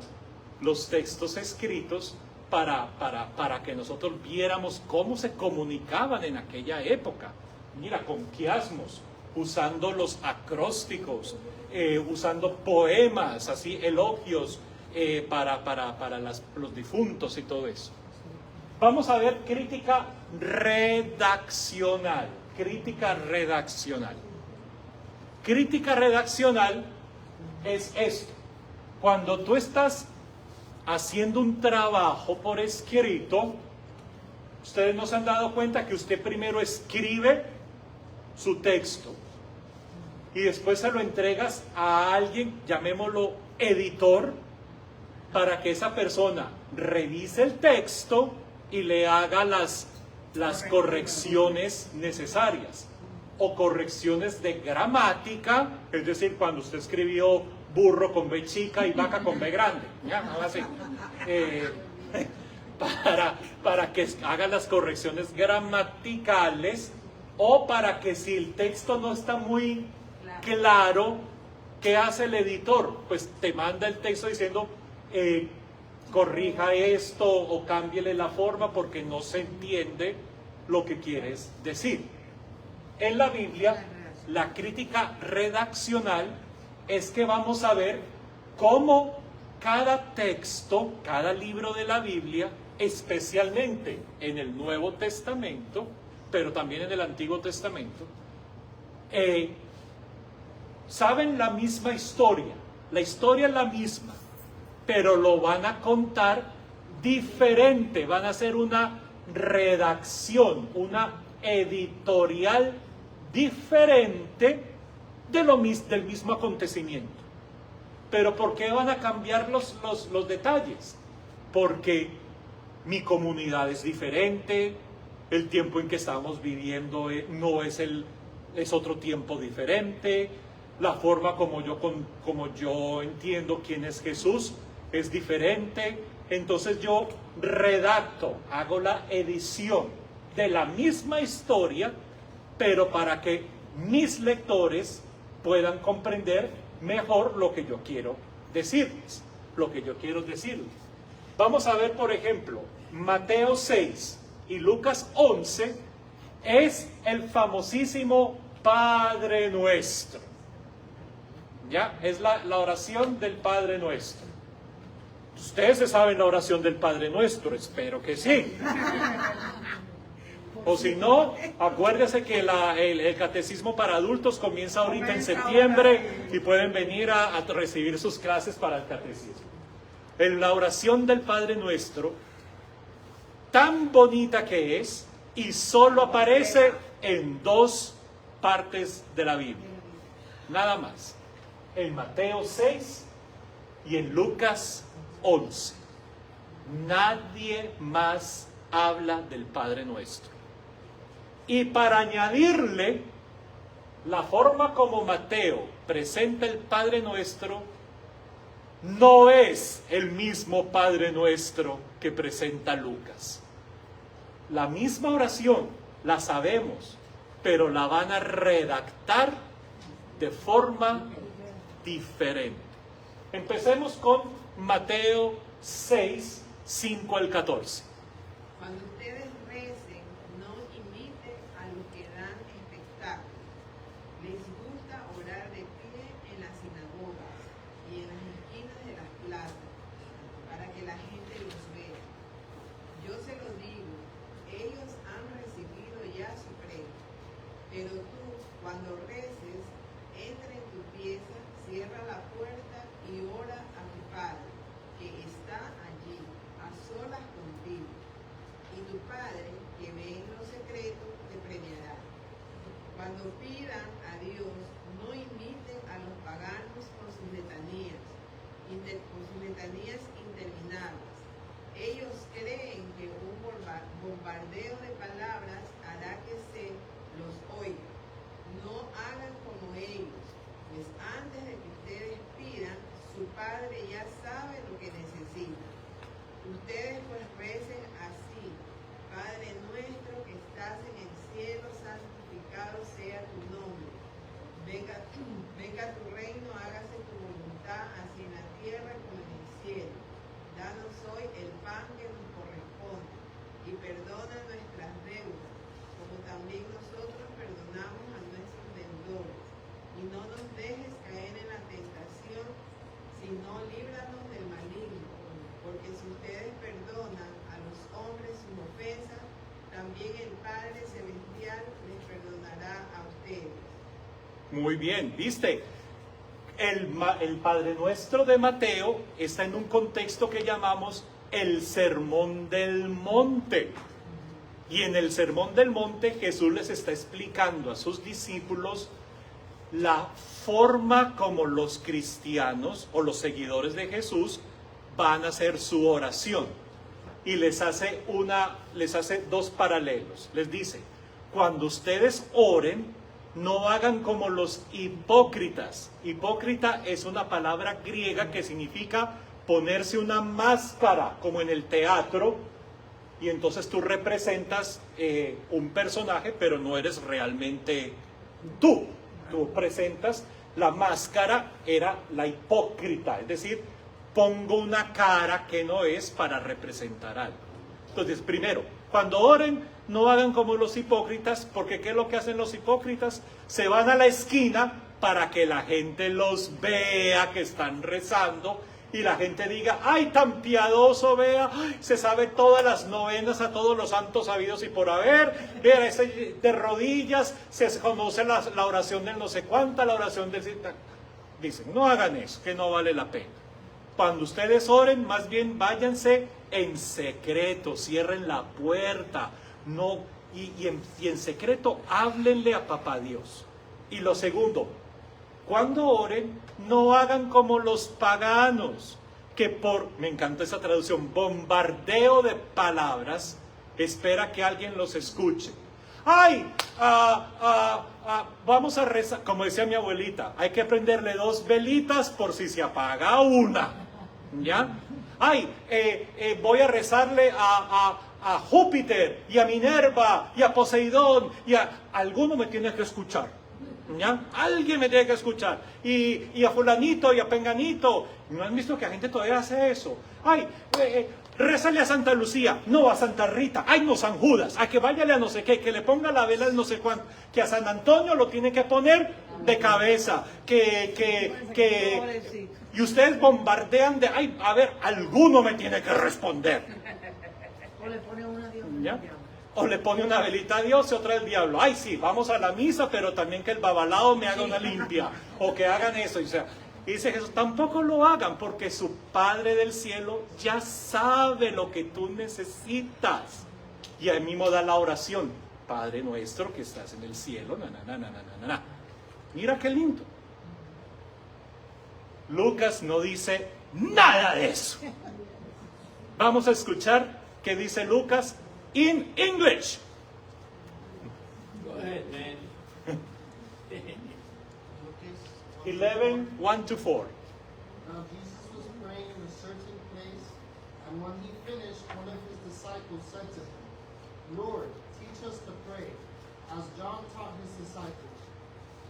los textos escritos para que nosotros viéramos cómo se comunicaban en aquella época. Mira, con quiasmos, usando los acrósticos, usando poemas, así, elogios para los difuntos y todo eso. Vamos a ver crítica redaccional. Crítica redaccional. Crítica redaccional es esto. Cuando tú estás haciendo un trabajo por escrito, ustedes no se han dado cuenta que usted primero escribe su texto y después se lo entregas a alguien, llamémoslo editor, para que esa persona revise el texto y le haga las correcciones necesarias o correcciones de gramática, es decir, cuando usted escribió burro con B chica y vaca con B grande, ¿ya? No, así. Para que haga las correcciones gramaticales, o para que si el texto no está muy claro, ¿qué hace el editor? Pues te manda el texto diciendo corrija esto o cámbiele la forma porque no se entiende lo que quieres decir. En la Biblia, la crítica redaccional es que vamos a ver cómo cada texto, cada libro de la Biblia, especialmente en el Nuevo Testamento, pero también en el Antiguo Testamento, saben la misma historia. La historia es la misma, pero lo van a contar diferente. Van a hacer una redacción, una editorial diferente del mismo acontecimiento. Pero ¿por qué van a cambiar los detalles? Porque mi comunidad es diferente, el tiempo en que estamos viviendo es otro tiempo diferente, la forma como yo entiendo quién es Jesús es diferente. Entonces yo redacto, hago la edición de la misma historia, pero para que mis lectores puedan comprender mejor lo que yo quiero decirles. Vamos a ver, por ejemplo, Mateo 6 y Lucas 11 es el famosísimo Padre Nuestro. ¿Ya? Es la oración del Padre Nuestro. Ustedes se saben la oración del Padre Nuestro, espero que sí. O si no, acuérdese que el catecismo para adultos comienza ahorita en septiembre y pueden venir a recibir sus clases para el catecismo. En la oración del Padre Nuestro, tan bonita que es, y solo aparece en 2 partes de la Biblia. Nada más. En Mateo 6 y en Lucas 11. Nadie más habla del Padre Nuestro. Y para añadirle, la forma como Mateo presenta el Padre Nuestro no es el mismo Padre Nuestro que presenta Lucas. La misma oración, la sabemos, pero la van a redactar de forma diferente. Empecemos con Mateo 6, 5 al 14. Cuando ustedes recen, no imiten a los que dan espectáculo. Les gusta orar de pie en las sinagogas y en las esquinas de las plazas, para que la gente los vea. Yo se lo digo, ellos han recibido ya su premio. Pero tú, cuando reces, entra en tu pieza, cierra la puerta y ora a tu Padre, que está allí, a solas contigo. Y tu Padre, que ve en lo secreto, te premiará. Cuando pidan a Dios, no imiten a los paganos con sus letanías interminables. Ellos creen que un bombardeo de palabras hará que se los oiga. No hagan como ellos, pues antes de que ustedes pidan, su Padre ya sabe lo que necesitan. Ustedes pues recen así: Padre nuestro que estás en el cielo, santificado sea tu nombre. Venga tu reino, hágase tu voluntad, así en la tierra como en el cielo. Danos hoy el pan que nos corresponde, y perdona nuestras deudas, como también nosotros perdonamos a nuestros deudores. Y no nos dejes caer en la tentación, sino líbranos del maligno. Porque si ustedes perdonan a los hombres sus ofensas, también el Padre Celestial les perdonará a ustedes. Muy bien, ¿viste? El Padre Nuestro de Mateo está en un contexto que llamamos el Sermón del Monte. Y en el Sermón del Monte Jesús les está explicando a sus discípulos la forma como los cristianos o los seguidores de Jesús van a hacer su oración. Y les hace 2 paralelos. Les dice, cuando ustedes oren, no hagan como los hipócritas. Hipócrita es una palabra griega que significa ponerse una máscara, como en el teatro, y entonces tú representas un personaje, pero no eres realmente tú. Tú presentas, la máscara era la hipócrita, es decir, pongo una cara que no es para representar algo. Entonces, primero, cuando oren, no hagan como los hipócritas, porque ¿qué es lo que hacen los hipócritas? Se van a la esquina para que la gente los vea que están rezando y la gente diga, ¡ay, tan piadoso, vea! ¡Ay, se sabe todas las novenas a todos los santos habidos y por haber! Vea, ese de rodillas, se conoce la oración del no sé cuánta, la oración del... Dicen, no hagan eso, que no vale la pena. Cuando ustedes oren, más bien váyanse en secreto, cierren la puerta, no, y en secreto háblenle a Papá Dios. Y lo segundo, cuando oren, no hagan como los paganos, que me encanta esa traducción, bombardeo de palabras, espera que alguien los escuche. ¡Ay! Vamos a rezar, como decía mi abuelita, hay que prenderle 2 velitas por si se apaga una. ¿Ya? ¡Ay! Voy a rezarle a Júpiter y a Minerva y a Poseidón y alguno me tiene que escuchar. ¿Ya? Alguien me tiene que escuchar. Y a fulanito y a penganito. ¿No han visto que la gente todavía hace eso? ¡Ay! Rézale a Santa Lucía, no a Santa Rita, ay no San Judas, a que váyale a no sé qué, que le ponga la vela de no sé cuánto, que a San Antonio lo tiene que poner de cabeza, y ustedes bombardean de, ay, a ver, alguno me tiene que responder. O le pone una Dios. ¿Ya? O le pone una velita a Dios y otra al diablo. Ay, sí, vamos a la misa, pero también que el babalao me haga una limpia. O que hagan eso. O sea, y dice Jesús, tampoco lo hagan porque su Padre del cielo ya sabe lo que tú necesitas. Y ahí mismo da la oración. Padre nuestro que estás en el cielo. Mira qué lindo. Lucas no dice nada de eso. Vamos a escuchar qué dice Lucas in English. Go ahead, man. 11, 1 to 4. Now Jesus was praying in a certain place, and when he finished, one of his disciples said to him, Lord, teach us to pray, as John taught his disciples.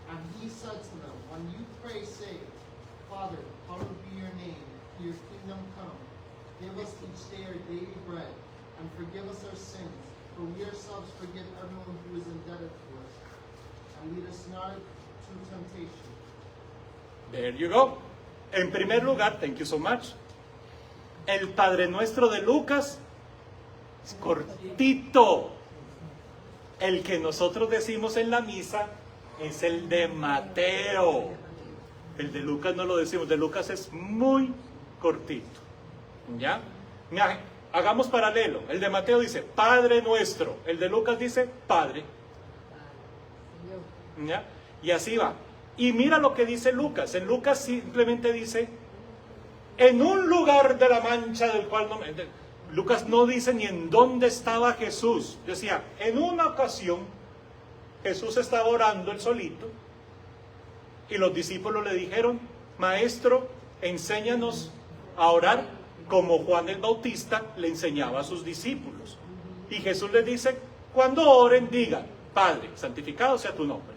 And he said to them, when you pray, say, Father, hallowed be your name, your kingdom come. Give us each day our daily bread, and forgive us our sins, for we ourselves forgive everyone who is indebted to us. And lead us not into temptation. There you go. En primer lugar, thank you so much. El Padre Nuestro de Lucas es cortito. El que nosotros decimos en la misa es el de Mateo. El de Lucas no lo decimos. De Lucas es muy cortito. ¿Ya? Mira, hagamos paralelo. El de Mateo dice Padre Nuestro. El de Lucas dice Padre. ¿Ya? Y así va. Y mira lo que dice Lucas. En Lucas simplemente dice, en un lugar de la mancha del cual no... Lucas no dice ni en dónde estaba Jesús. Decía, en una ocasión, Jesús estaba orando él solito, y los discípulos le dijeron, Maestro, enséñanos a orar como Juan el Bautista le enseñaba a sus discípulos. Y Jesús les dice, cuando oren, digan, Padre, santificado sea tu nombre.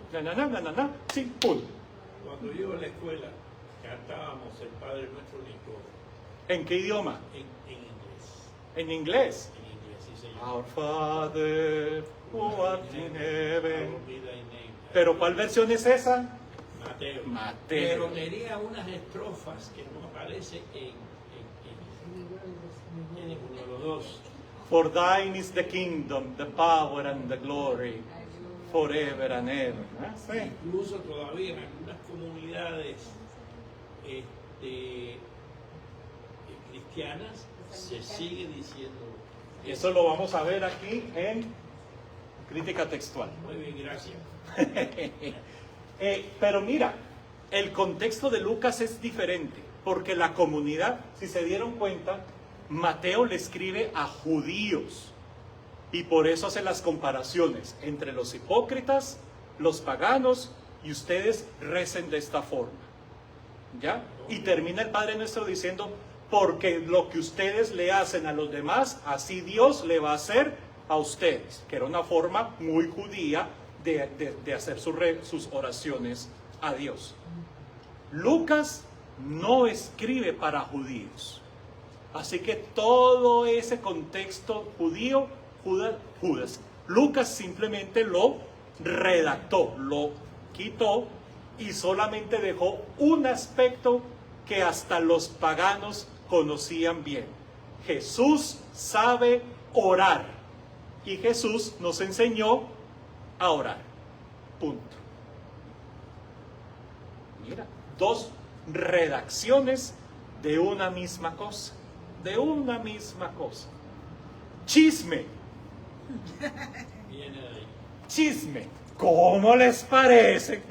Sí, punto. Cuando yo a la escuela cantábamos el Padre Nuestro en coro. ¿En qué idioma? En inglés. En inglés. En inglés, sí, señor. Our Father, who art in heaven. Hallowed be thy name. ¿Pero cuál versión es esa? Mateo. Mateo. Pero tenía unas estrofas que no aparecen en ninguno de los dos. For thine is the kingdom, the power and the glory, forever and ever. Sí. Incluso todavía en algunas comunidades cristianas se sigue diciendo Y eso lo vamos a ver aquí en crítica textual. Muy bien, gracias. Pero mira, el contexto de Lucas es diferente, porque la comunidad, si se dieron cuenta, Mateo le escribe a judíos, y por eso hace las comparaciones entre los hipócritas, los paganos, y ustedes recen de esta forma. ¿Ya? Y termina el Padre Nuestro diciendo, porque lo que ustedes le hacen a los demás, así Dios le va a hacer a ustedes, que era una forma muy judía de hacer sus oraciones a Dios. Lucas no escribe para judíos, así que todo ese contexto judío, Judas, Lucas simplemente lo redactó, lo quitó y solamente dejó un aspecto que hasta los paganos conocían bien. Jesús sabe orar y Jesús nos enseñó a orar. Punto. Mira, dos redacciones de una misma cosa. De una misma cosa. Chisme. Viene de ahí. Chisme. ¿Cómo les parece?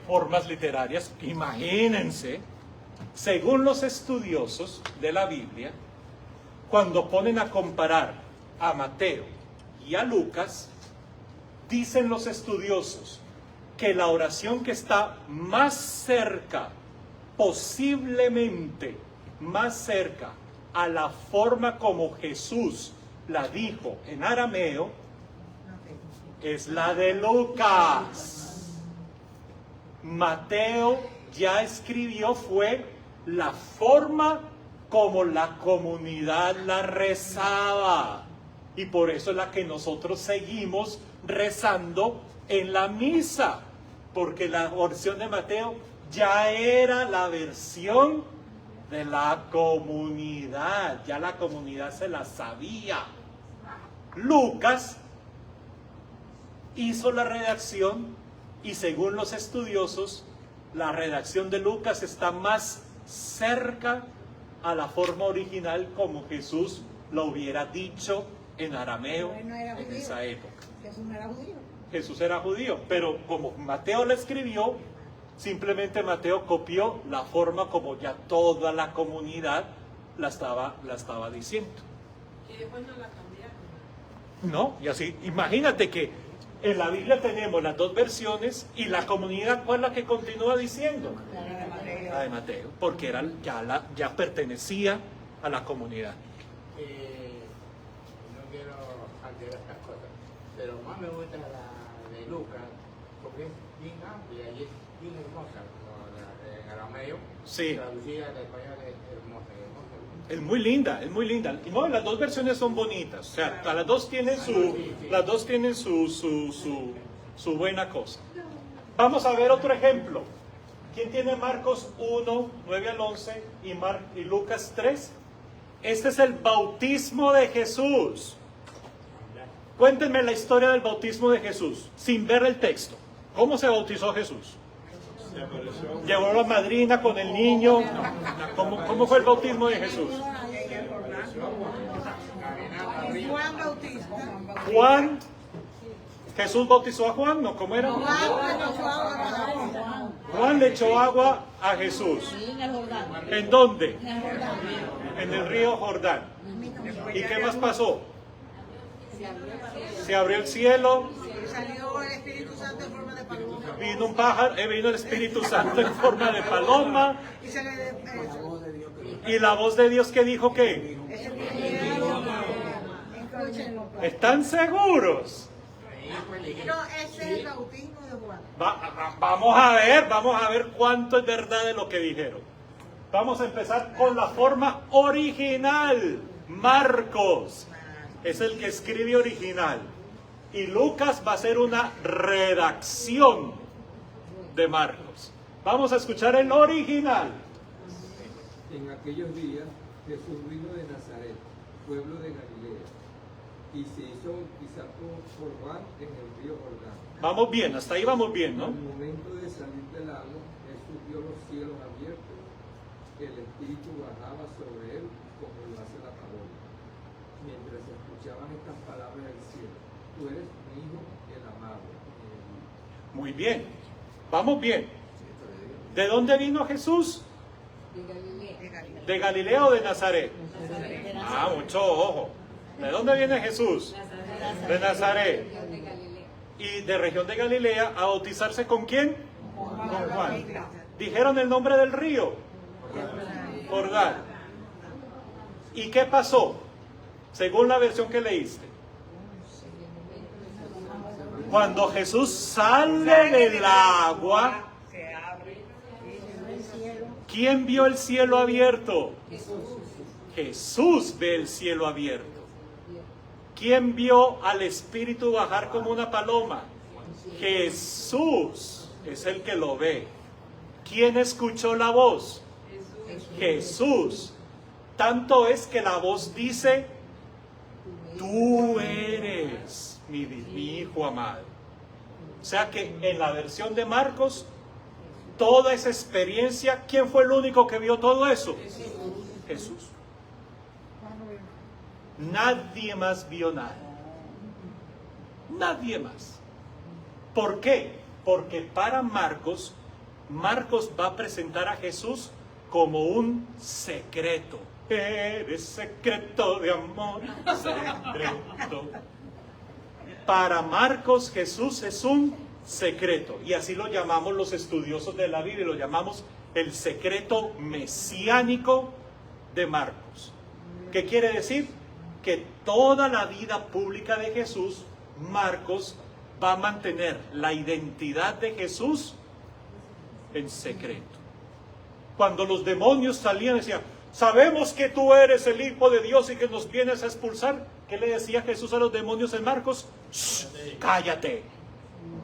Formas literarias. Imagínense, según los estudiosos de la Biblia, cuando ponen a comparar a Mateo y a Lucas, dicen los estudiosos que la oración que está más cerca, posiblemente más cerca a la forma como Jesús la dijo en arameo, es la de Lucas. Mateo ya escribió fue la forma como la comunidad la rezaba. Y por eso es la que nosotros seguimos rezando en la misa. Porque la oración de Mateo ya era la versión de la comunidad. Ya la comunidad se la sabía. Lucas hizo la redacción y según los estudiosos, la redacción de Lucas está más cerca a la forma original como Jesús lo hubiera dicho en arameo Él no era en judío. esa época. Jesús no era judío. Jesús era judío, pero como Mateo la escribió, simplemente Mateo copió la forma como ya toda la comunidad la estaba diciendo. Y después no la cambiaron. No, y así, imagínate que en la Biblia tenemos las dos versiones y la comunidad, ¿cuál es la que continúa diciendo? La de Mateo, porque era, ya pertenecía a la comunidad. No quiero alterar estas cosas, pero más me gusta la de Lucas, porque es bien amplia y es bien hermosa, como la en arameo, Sí. traducida al español es hermosa. Es muy linda, es muy linda. Y no, las dos versiones son bonitas. O sea, las dos tienen su buena cosa. Vamos a ver otro ejemplo. ¿Quién tiene Marcos 1, 9 al 11 y Lucas 3? Este es el bautismo de Jesús. Cuéntenme la historia del bautismo de Jesús, sin ver el texto. ¿Cómo se bautizó Jesús? Llevó la madrina con el niño. ¿Cómo fue el bautismo de Jesús? Juan Bautista. Juan, Jesús bautizó a Juan, ¿no? ¿Cómo era? Juan le echó agua a Jesús. ¿En dónde? En el río Jordán. ¿Y qué más pasó? Se abrió el cielo. Salió el Espíritu Santo en forma de paloma. Vino un pájaro, vino el Espíritu Santo en forma de paloma. Y se le Y la voz de Dios que dijo que ¿están seguros? No, ese es el bautismo de Juan. Vamos a ver cuánto es verdad de lo que dijeron. Vamos a empezar con la forma original. Marcos es el que escribe original. Y Lucas va a ser una redacción de Marcos. Vamos a escuchar el original. En aquellos días Jesús vino de Nazaret, pueblo de Galilea, y se hizo bautizar por Juan en el río Jordán. Vamos bien, hasta ahí vamos bien, ¿no? Al momento de salir del agua, Jesús vio los cielos abiertos, el Espíritu bajaba sobre él como lo hace la paloma. Mientras escuchaban estas palabras del cielo, tú eres mi hijo, el amado. Muy bien, vamos bien. ¿De dónde vino Jesús? ¿De Galilea o de Nazaret? Ah, mucho ojo. ¿De dónde viene Jesús? De Nazaret. Y de región de Galilea, ¿a bautizarse con quién? Con Juan. ¿Dijeron el nombre del río? Jordán. ¿Y qué pasó? Según la versión que leíste. Cuando Jesús sale del agua, ¿quién vio el cielo abierto? Jesús ve el cielo abierto. ¿Quién vio al Espíritu bajar como una paloma? Jesús es el que lo ve. ¿Quién escuchó la voz? Jesús. Tanto es que la voz dice, tú eres mi hijo amado. O sea que en la versión de Marcos, toda esa experiencia, ¿quién fue el único que vio todo eso? Jesús. Nadie más vio nada. Nadie más. ¿Por qué? Porque para Marcos va a presentar a Jesús como un secreto. Eres secreto de amor, secreto. Para Marcos, Jesús es un secreto. Y así lo llamamos los estudiosos de la Biblia, lo llamamos el secreto mesiánico de Marcos. ¿Qué quiere decir? Que toda la vida pública de Jesús, Marcos va a mantener la identidad de Jesús en secreto. Cuando los demonios salían y decían, sabemos que tú eres el Hijo de Dios y que nos vienes a expulsar, ¿qué le decía Jesús a los demonios en Marcos? Cállate.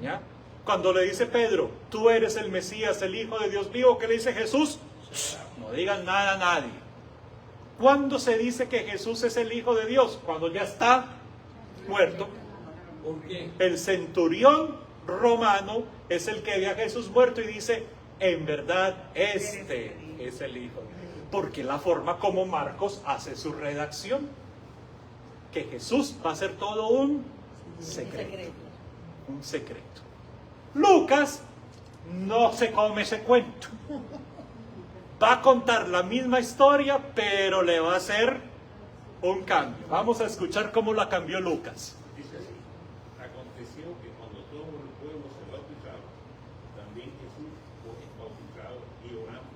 ¿Ya? Cuando le dice Pedro, tú eres el Mesías, el Hijo de Dios vivo, ¿qué le dice Jesús? No digan nada a nadie. ¿Cuándo se dice que Jesús es el Hijo de Dios? Cuando ya está muerto. ¿Por qué? El centurión romano es el que ve a Jesús muerto y dice, en verdad, este es el Hijo. Porque la forma como Marcos hace su redacción, que Jesús va a ser todo un secreto. Un secreto. Lucas no se come ese cuento. Va a contar la misma historia, pero le va a hacer un cambio. Vamos a escuchar cómo la cambió Lucas. Dice así: aconteció que cuando todo el pueblo se bautizaba, también Jesús fue bautizado, y orando,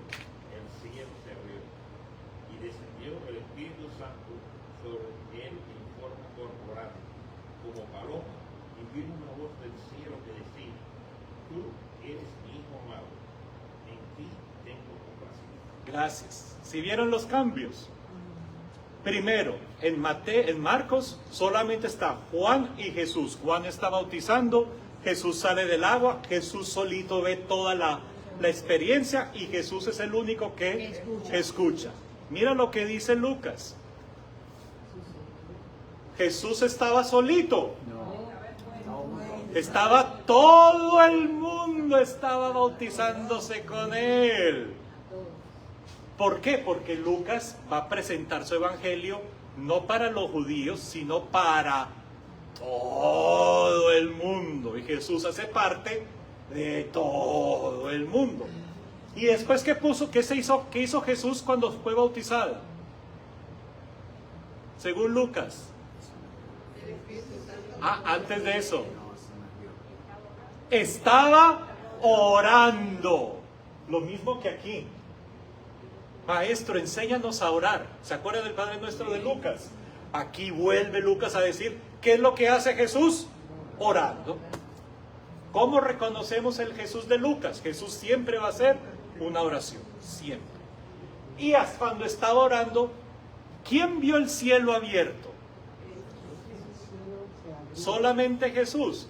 el cielo se abrió, y descendió el Espíritu Santo sobre él en forma corporal, como paloma, y vino una voz del cielo que decía: tú eres mi Hijo amado, en ti tengo complacencia. Gracias. ¿Si vieron los cambios? Primero, en Marcos solamente está Juan y Jesús. Juan está bautizando, Jesús sale del agua, Jesús solito ve toda la experiencia y Jesús es el único que escucha. Mira lo que dice Lucas. Jesús estaba solito. Estaba todo el mundo, estaba bautizándose con él. ¿Por qué? Porque Lucas va a presentar su evangelio no para los judíos, sino para todo el mundo. Y Jesús hace parte de todo el mundo. Y después, ¿qué hizo Jesús cuando fue bautizado? Según Lucas. Antes de eso. Estaba orando. Lo mismo que aquí. Maestro, enséñanos a orar. ¿Se acuerdan del Padre Nuestro de Lucas? Aquí vuelve Lucas a decir, ¿qué es lo que hace Jesús? Orando. ¿Cómo reconocemos el Jesús de Lucas? Jesús siempre va a hacer una oración, siempre. Y hasta cuando estaba orando, ¿quién vio el cielo abierto? Solamente Jesús.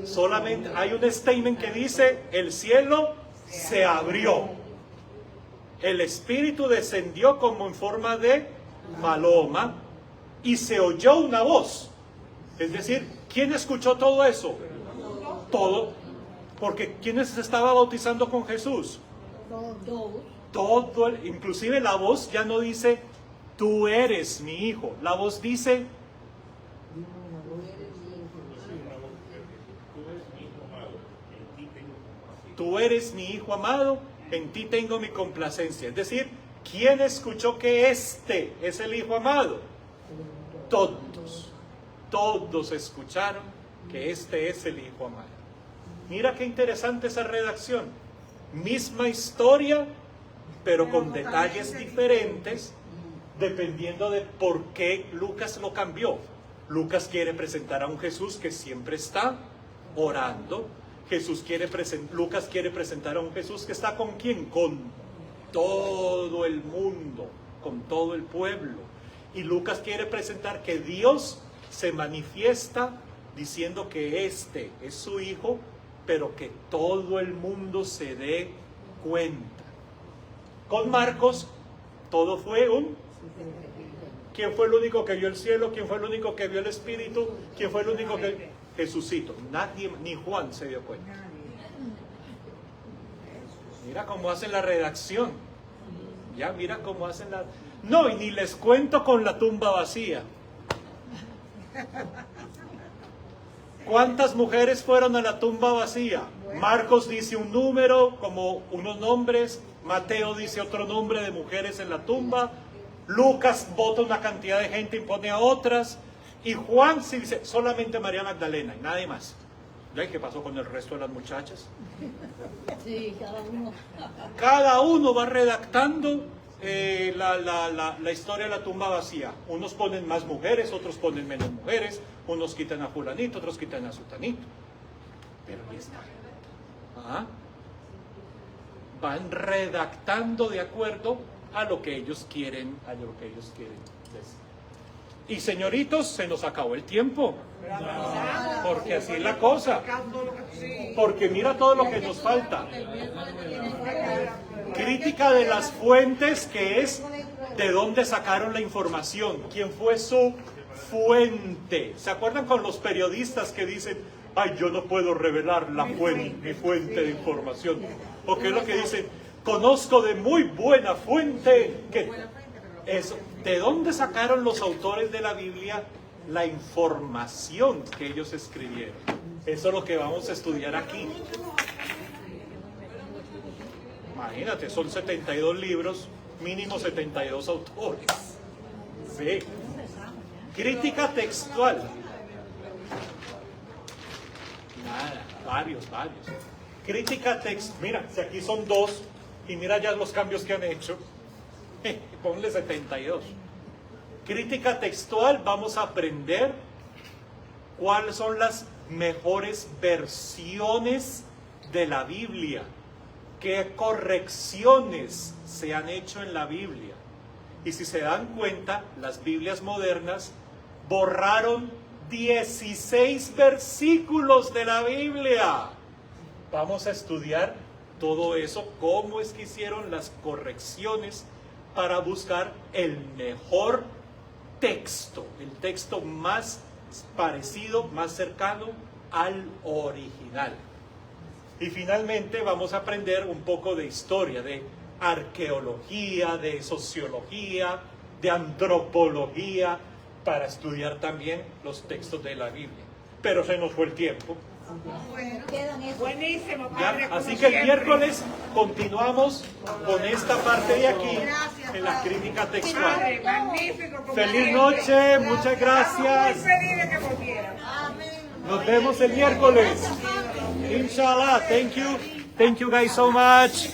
Solamente hay un statement que dice, el cielo se abrió. El Espíritu descendió como en forma de paloma y se oyó una voz. Es decir, ¿quién escuchó todo eso? Todo. Porque ¿quiénes se estaba bautizando con Jesús? Todo. Inclusive la voz ya no dice, tú eres mi hijo. La voz dice, tú eres mi hijo amado, en ti tengo mi complacencia. Es decir, ¿quién escuchó que este es el Hijo amado? Todos escucharon que este es el Hijo amado. Mira qué interesante esa redacción. Misma historia, pero con detalles diferentes, dependiendo de por qué Lucas lo cambió. Lucas quiere presentar a un Jesús que siempre está orando. Lucas quiere presentar a un Jesús que está ¿con quién? Con todo el mundo, con todo el pueblo. Y Lucas quiere presentar que Dios se manifiesta diciendo que este es su Hijo, pero que todo el mundo se dé cuenta. Con Marcos, todo fue ¿quién fue el único que vio el cielo? ¿Quién fue el único que vio el Espíritu? ¿Quién fue el único que... Jesucito? Nadie, ni Juan se dio cuenta. Mira cómo hacen la redacción. Ya, mira cómo hacen la... No, y ni les cuento con la tumba vacía. ¿Cuántas mujeres fueron a la tumba vacía? Marcos dice un número, como unos nombres. Mateo dice otro nombre de mujeres en la tumba. Lucas bota una cantidad de gente y pone a otras. Y Juan sí dice solamente María Magdalena y nadie más. ¿Y qué pasó con el resto de las muchachas? Sí, cada uno. Cada uno va redactando la historia de la tumba vacía. Unos ponen más mujeres, otros ponen menos mujeres. Unos quitan a fulanito, otros quitan a sutanito. Pero ahí está. Van redactando de acuerdo a lo que ellos quieren, decir. Y señoritos, se nos acabó el tiempo. Porque así es la cosa. Porque mira todo lo que nos falta. Crítica de las fuentes, que es de dónde sacaron la información. ¿Quién fue su fuente. ¿Se acuerdan con los periodistas que dicen, ay, yo no puedo revelar mi fuente de información? ¿O qué es lo que dicen? Conozco de muy buena fuente que... Eso. ¿De dónde sacaron los autores de la Biblia la información que ellos escribieron? Eso es lo que vamos a estudiar aquí. Imagínate, son 72 libros, mínimo 72 autores. Sí. Crítica textual. Nada, varios. Crítica textual. Mira, si aquí son 2, y mira ya los cambios que han hecho. Ponle 72. Crítica textual, vamos a aprender cuáles son las mejores versiones de la Biblia, qué correcciones se han hecho en la Biblia. Y si se dan cuenta, las Biblias modernas borraron 16 versículos de la Biblia. Vamos a estudiar todo eso, cómo es que hicieron las correcciones para buscar el mejor texto, el texto más parecido, más cercano al original. Y finalmente vamos a aprender un poco de historia, de arqueología, de sociología, de antropología, para estudiar también los textos de la Biblia. Pero se nos fue el tiempo. Buenísimo, ¿Ya? padre. Así que el miércoles continuamos con esta parte de aquí, en la crítica textual. Padre, magnífico. como Feliz siempre. noche, muchas gracias. Estamos muy felices que volvieran. Nos vemos el miércoles. Inshallah. Thank you guys so much.